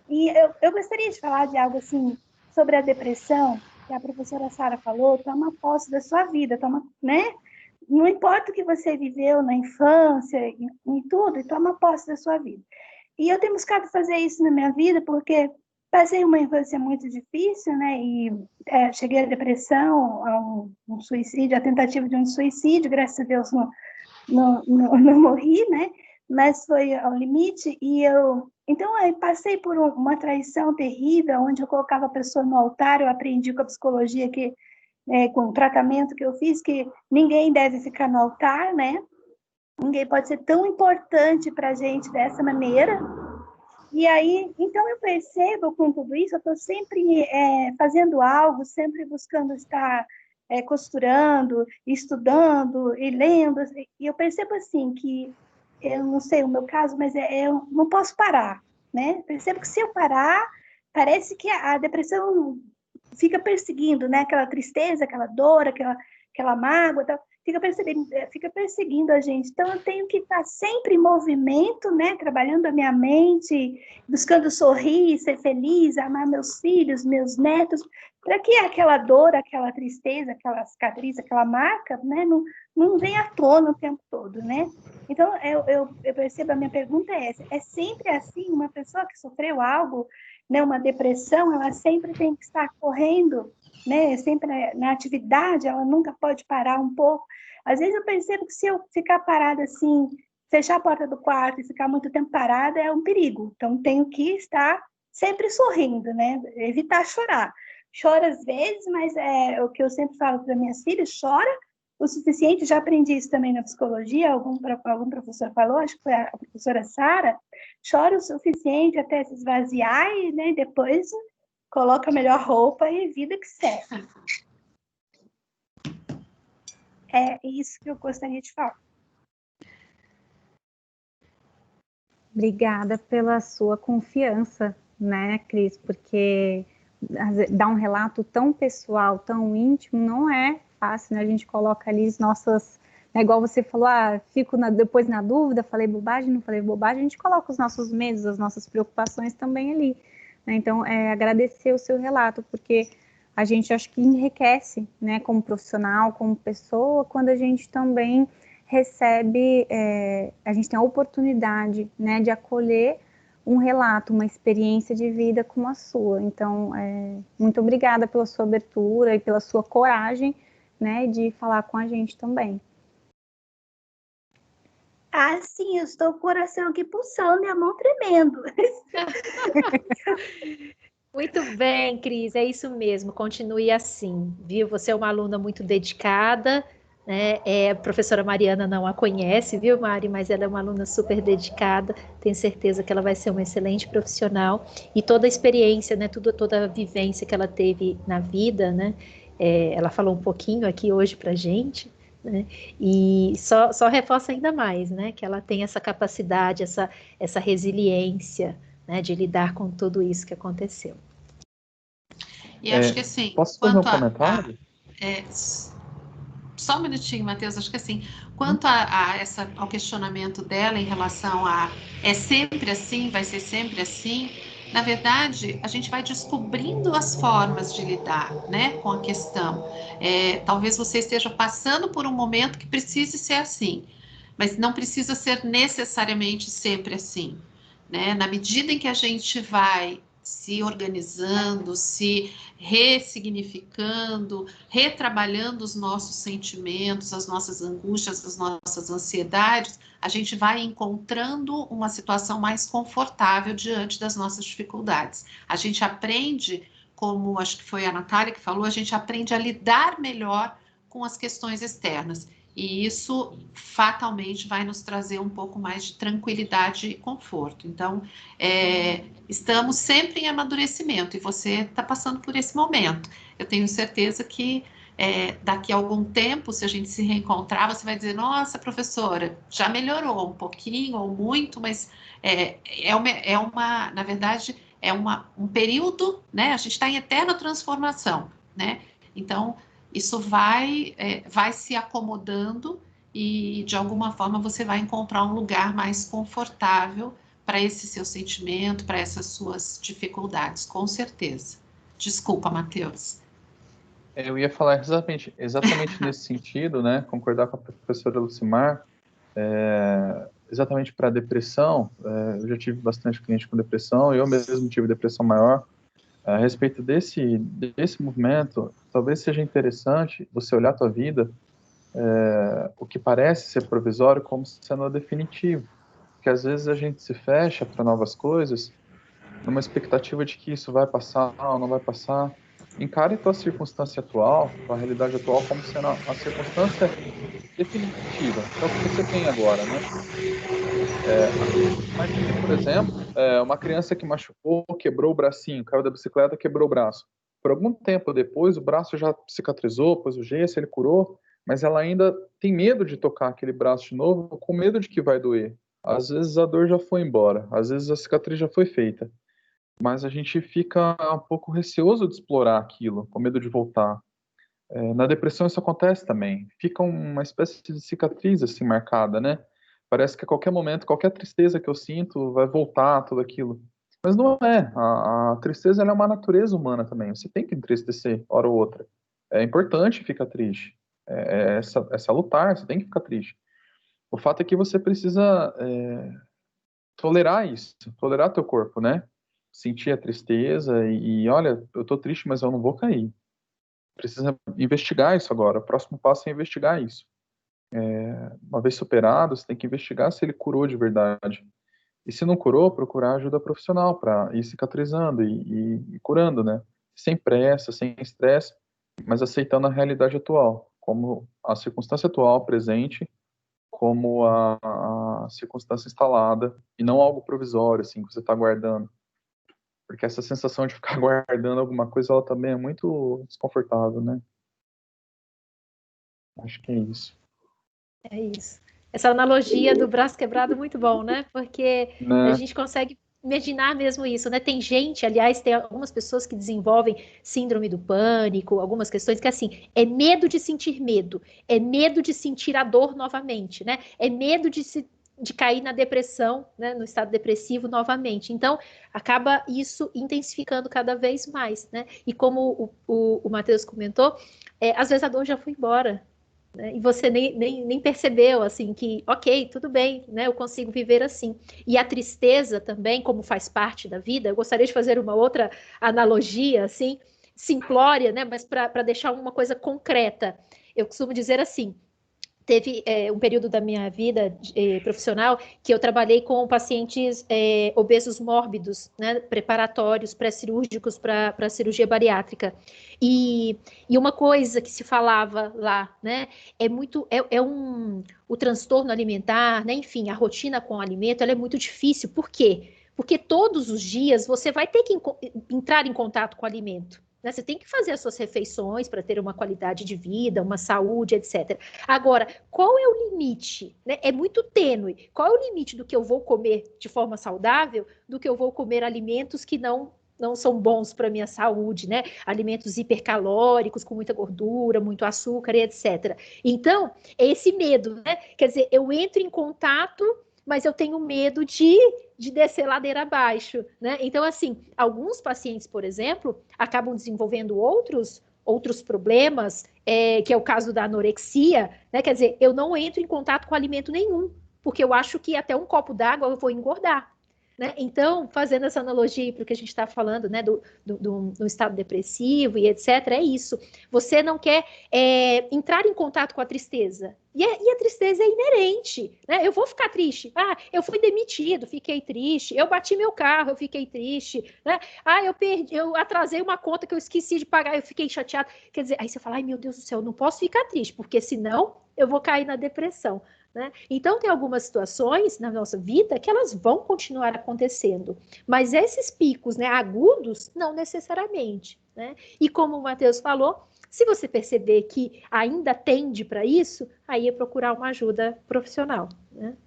E eu gostaria de falar de algo assim, sobre a depressão, que a professora Sara falou, toma posse da sua vida, né? Não importa o que você viveu na infância, em tudo, toma posse da sua vida. E eu tenho buscado fazer isso na minha vida, porque passei uma infância muito difícil, né? E cheguei à depressão, a um suicídio, a tentativa de um suicídio, graças a Deus não morri, né? Mas foi ao limite. Então, eu passei por uma traição terrível, onde eu colocava a pessoa no altar. Eu aprendi com a psicologia com o tratamento que eu fiz, que ninguém deve ficar no altar, né? Ninguém pode ser tão importante para a gente dessa maneira. E aí, então eu percebo com tudo isso, eu estou sempre fazendo algo, sempre buscando estar costurando, estudando e lendo, e eu percebo assim que, eu não sei o meu caso, mas eu não posso parar, né? Percebo que se eu parar, parece que a depressão fica perseguindo, né? Aquela tristeza, aquela dor, aquela mágoa, tal, fica perseguindo a gente. Então, eu tenho que estar sempre em movimento, né? Trabalhando a minha mente, buscando sorrir, ser feliz, amar meus filhos, meus netos, para que aquela dor, aquela tristeza, aquela cicatriz, aquela marca, né? Não venha à tona o tempo todo, né? Então, eu percebo, a minha pergunta é essa. É sempre assim, uma pessoa que sofreu algo, né, uma depressão, ela sempre tem que estar correndo, né, sempre na atividade, ela nunca pode parar um pouco. Às vezes eu percebo que se eu ficar parada assim, fechar a porta do quarto e ficar muito tempo parada, é um perigo. Então, tenho que estar sempre sorrindo, né, evitar chorar. Choro às vezes, mas é o que eu sempre falo para minhas filhas, chora, o suficiente, já aprendi isso também na psicologia, algum professor falou, acho que foi a professora Sara, chora o suficiente até se esvaziar e, né, depois coloca a melhor roupa e vida que segue. É isso que eu gostaria de falar. Obrigada pela sua confiança, né, Cris? Porque dar um relato tão pessoal, tão íntimo, não é fácil, né? A gente coloca ali as nossas... É igual você falou, fico depois na dúvida, falei bobagem, não falei bobagem, a gente coloca os nossos medos, as nossas preocupações também ali, né? Então, agradecer o seu relato, porque a gente acho que enriquece, né, como profissional, como pessoa, quando a gente também recebe, a gente tem a oportunidade, né, de acolher um relato, uma experiência de vida como a sua. Então, muito obrigada pela sua abertura e pela sua coragem, né, de falar com a gente também. Sim, eu estou com o coração aqui pulsando e a mão tremendo. Muito bem, Cris, é isso mesmo, continue assim, viu? Você é uma aluna muito dedicada, né? A professora Mariana não a conhece, viu, Mari? Mas ela é uma aluna super dedicada, tenho certeza que ela vai ser uma excelente profissional, e toda a experiência, né? Toda a vivência que ela teve na vida, né? Ela falou um pouquinho aqui hoje pra gente, né? E só reforça ainda mais, né? Que ela tem essa capacidade, essa resiliência, né, de lidar com tudo isso que aconteceu. E acho que assim, posso fazer um comentário? Só um minutinho, Matheus, acho que assim, quanto ao questionamento dela em relação a é sempre assim, vai ser sempre assim, na verdade, a gente vai descobrindo as formas de lidar, né, com a questão. Talvez você esteja passando por um momento que precise ser assim, mas não precisa ser necessariamente sempre assim, né? Na medida em que a gente vai se organizando, se ressignificando, retrabalhando os nossos sentimentos, as nossas angústias, as nossas ansiedades, a gente vai encontrando uma situação mais confortável diante das nossas dificuldades. A gente aprende, como acho que foi a Natália que falou, a gente aprende a lidar melhor com as questões externas. E isso fatalmente vai nos trazer um pouco mais de tranquilidade e conforto. Então, estamos sempre em amadurecimento e você está passando por esse momento. Eu tenho certeza que daqui a algum tempo, se a gente se reencontrar, você vai dizer, nossa, professora, já melhorou um pouquinho ou muito, mas na verdade, um período, né? A gente está em eterna transformação, né? Então, isso vai se acomodando e, de alguma forma, você vai encontrar um lugar mais confortável para esse seu sentimento, para essas suas dificuldades, com certeza. Desculpa, Matheus. Eu ia falar exatamente nesse sentido, né? Concordar com a professora Lucimar. Exatamente para a depressão, eu já tive bastante cliente com depressão, eu mesmo tive depressão maior. A respeito desse movimento, talvez seja interessante você olhar a tua vida, o que parece ser provisório, como sendo definitivo. Porque às vezes a gente se fecha para novas coisas, numa expectativa de que isso vai passar ou não vai passar. Encare a tua circunstância atual, a realidade atual, como sendo a circunstância definitiva. É o que você tem agora, né? Imagine, por exemplo, uma criança que machucou, quebrou o bracinho, caiu da bicicleta, quebrou o braço. Por algum tempo depois, o braço já cicatrizou, pôs o gesso, ele curou, mas ela ainda tem medo de tocar aquele braço de novo, com medo de que vai doer. Às vezes a dor já foi embora, às vezes a cicatriz já foi feita, mas a gente fica um pouco receoso de explorar aquilo, com medo de voltar. Na depressão isso acontece também, fica uma espécie de cicatriz assim marcada, né? Parece que a qualquer momento, qualquer tristeza que eu sinto, vai voltar tudo aquilo. Mas não é. A tristeza ela é uma natureza humana também. Você tem que entristecer, hora ou outra. É importante ficar triste. É salutar, você tem que ficar triste. O fato é que você precisa tolerar isso, tolerar teu corpo, né? Sentir a tristeza e olha, eu tô triste, mas eu não vou cair. Precisa investigar isso agora. O próximo passo é investigar isso. Uma vez superado, você tem que investigar se ele curou de verdade. E se não curou, procurar ajuda profissional para ir cicatrizando e curando, né? Sem pressa, sem estresse, mas aceitando a realidade atual, como a circunstância atual, presente, como a circunstância instalada, e não algo provisório, assim, que você está guardando. Porque essa sensação de ficar guardando alguma coisa, ela também é muito desconfortável, né? Acho que é isso. É isso. Essa analogia do braço quebrado é muito bom, né? Porque a Né? gente consegue imaginar mesmo isso, né? Tem gente, aliás, tem algumas pessoas que desenvolvem síndrome do pânico, algumas questões que, assim, é medo de sentir medo, é medo de sentir a dor novamente, né? É medo de cair na depressão, né? No estado depressivo novamente. Então, acaba isso intensificando cada vez mais, né? E como o Matheus comentou, às vezes a dor já foi embora, né? E você nem percebeu, assim, que, ok, tudo bem, né? Eu consigo viver assim. E a tristeza também, como faz parte da vida, eu gostaria de fazer uma outra analogia, assim, simplória, né? Mas para deixar uma coisa concreta. Eu costumo dizer assim, teve um período da minha vida profissional que eu trabalhei com pacientes obesos mórbidos, né, preparatórios pré-cirúrgicos para a cirurgia bariátrica. E uma coisa que se falava lá, né, o transtorno alimentar, né, enfim, a rotina com o alimento, ela é muito difícil. Por quê? Porque todos os dias você vai ter que entrar em contato com o alimento. Né? Você tem que fazer as suas refeições para ter uma qualidade de vida, uma saúde, etc. Agora, qual é o limite? Né? É muito tênue. Qual é o limite do que eu vou comer de forma saudável, do que eu vou comer alimentos que não são bons para a minha saúde, né? Alimentos hipercalóricos, com muita gordura, muito açúcar, etc. Então, é esse medo, né? Quer dizer, eu entro em contato, mas eu tenho medo de descer ladeira abaixo, né? Então, assim, alguns pacientes, por exemplo, acabam desenvolvendo outros problemas, que é o caso da anorexia, né? Quer dizer, eu não entro em contato com alimento nenhum, porque eu acho que até um copo d'água eu vou engordar. Né? Então, fazendo essa analogia para o que a gente está falando, né, do estado depressivo e etc., é isso. Você não quer entrar em contato com a tristeza. E a tristeza é inerente. Né? Eu vou ficar triste. Ah, eu fui demitido, fiquei triste. Eu bati meu carro, eu fiquei triste. Né? Ah, eu atrasei uma conta que eu esqueci de pagar, eu fiquei chateado. Quer dizer, aí você fala, ai meu Deus do céu, eu não posso ficar triste, porque senão eu vou cair na depressão. Né? Então, tem algumas situações na nossa vida que elas vão continuar acontecendo, mas esses picos, né, agudos, não necessariamente. Né? E como o Matheus falou, se você perceber que ainda tende para isso, aí é procurar uma ajuda profissional. Né?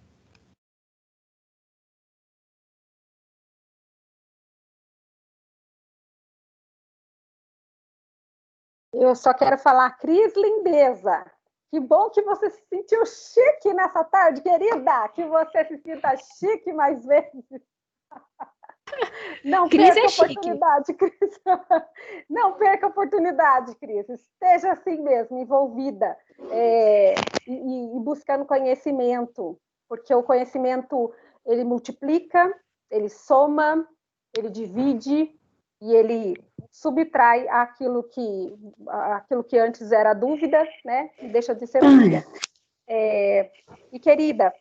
Eu só quero falar, Cris, lindeza. Que bom que você se sentiu chique nessa tarde, querida. Que você se sinta chique mais vezes. Não perca a oportunidade, Cris. Não perca a oportunidade, Cris. Esteja assim mesmo, envolvida e buscando conhecimento, porque o conhecimento ele multiplica, ele soma, ele divide e ele subtrai aquilo que antes era dúvida, né? E deixa de ser dúvida. E querida,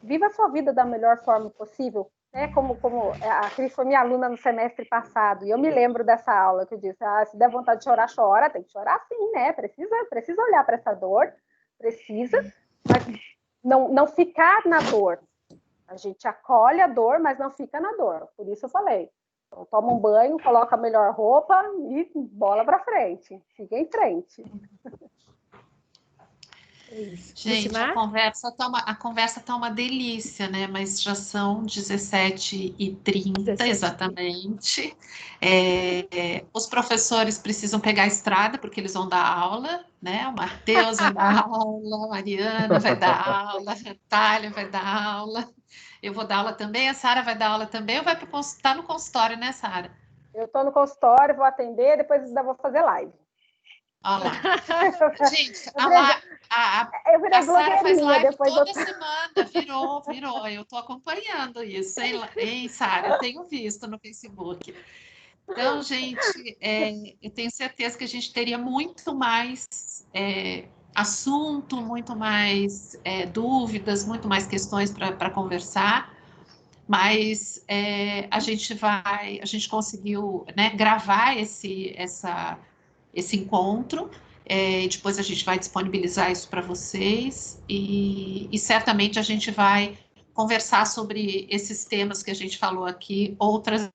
viva a sua vida da melhor forma possível. Né? Como a Cris foi minha aluna no semestre passado, e eu me lembro dessa aula que eu disse, se der vontade de chorar, chora, tem que chorar sim, né? Precisa olhar para essa dor, precisa, mas não ficar na dor. A gente acolhe a dor, mas não fica na dor. Por isso eu falei, então, toma um banho, coloca a melhor roupa e bola para frente. Fica em frente. Gente, a conversa tá uma delícia, né? Mas já são 17h30, exatamente. Os professores precisam pegar a estrada, porque eles vão dar aula, né? O Matheus vai dar aula, a Mariana vai dar aula, a Natália vai dar aula. Eu vou dar aula também, a Sara vai dar aula também, ou vai estar no consultório, né, Sara? Eu estou no consultório, vou atender, depois ainda vou fazer live. Olha lá. Gente, a Sara faz live toda semana, virou. Eu estou acompanhando isso, hein, Sara? Eu tenho visto no Facebook. Então, gente, eu tenho certeza que a gente teria muito mais assunto, muito mais dúvidas, muito mais questões para conversar, mas a gente conseguiu, né, gravar esse encontro. e depois a gente vai disponibilizar isso para vocês, e certamente a gente vai conversar sobre esses temas que a gente falou aqui outras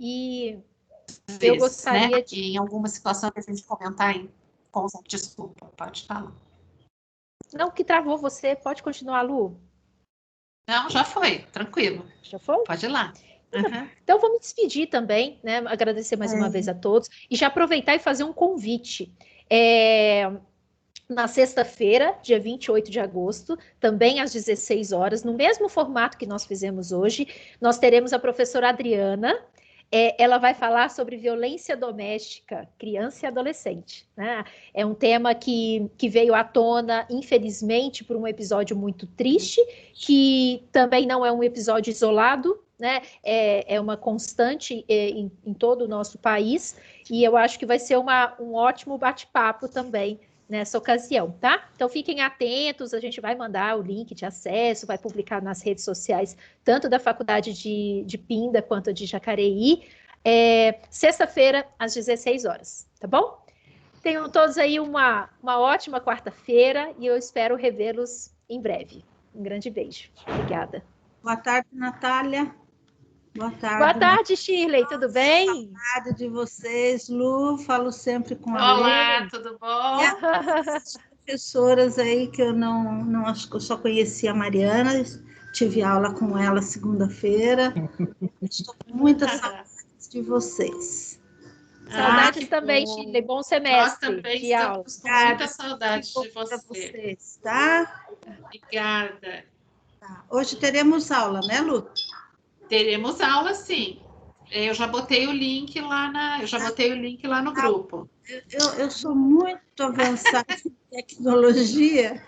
E vezes, eu gostaria né? de... E em alguma situação que a gente comentar desculpa, pode falar. Não, que travou você, pode continuar, Lu. Não, já foi, tranquilo. Já foi? Pode ir lá. Uhum. Então, vou me despedir também, né? Agradecer mais uma vez a todos e já aproveitar e fazer um convite. Na sexta-feira, dia 28 de agosto, também às 16 horas, no mesmo formato que nós fizemos hoje, nós teremos a professora Adriana. Ela vai falar sobre violência doméstica, criança e adolescente, né? É um tema que veio à tona, infelizmente, por um episódio muito triste, que também não é um episódio isolado, né? É uma constante em todo o nosso país, e eu acho que vai ser um ótimo bate-papo também nessa ocasião, tá? Então fiquem atentos, a gente vai mandar o link de acesso, vai publicar nas redes sociais, tanto da Faculdade de Pinda quanto de Jacareí, sexta-feira, às 16 horas, tá bom? Tenham todos aí uma ótima quarta-feira e eu espero revê-los em breve. Um grande beijo. Obrigada. Boa tarde, Natália. Boa tarde. Boa tarde, Shirley. Tudo bem? Boa tarde de vocês, Lu. Falo sempre com a Olá, tudo bom? E as professoras aí que eu não acho que eu só conhecia a Mariana, tive aula com ela segunda-feira. Estou com muitas saudades de vocês. Saudades também, Shirley. Bom semestre. Nós também de aula. estamos com muita saudade de vocês, tá? Obrigada. Tá. Hoje teremos aula, né, Lu? Teremos aula, sim. Eu já botei o link lá no grupo. Eu sou muito avançada em tecnologia.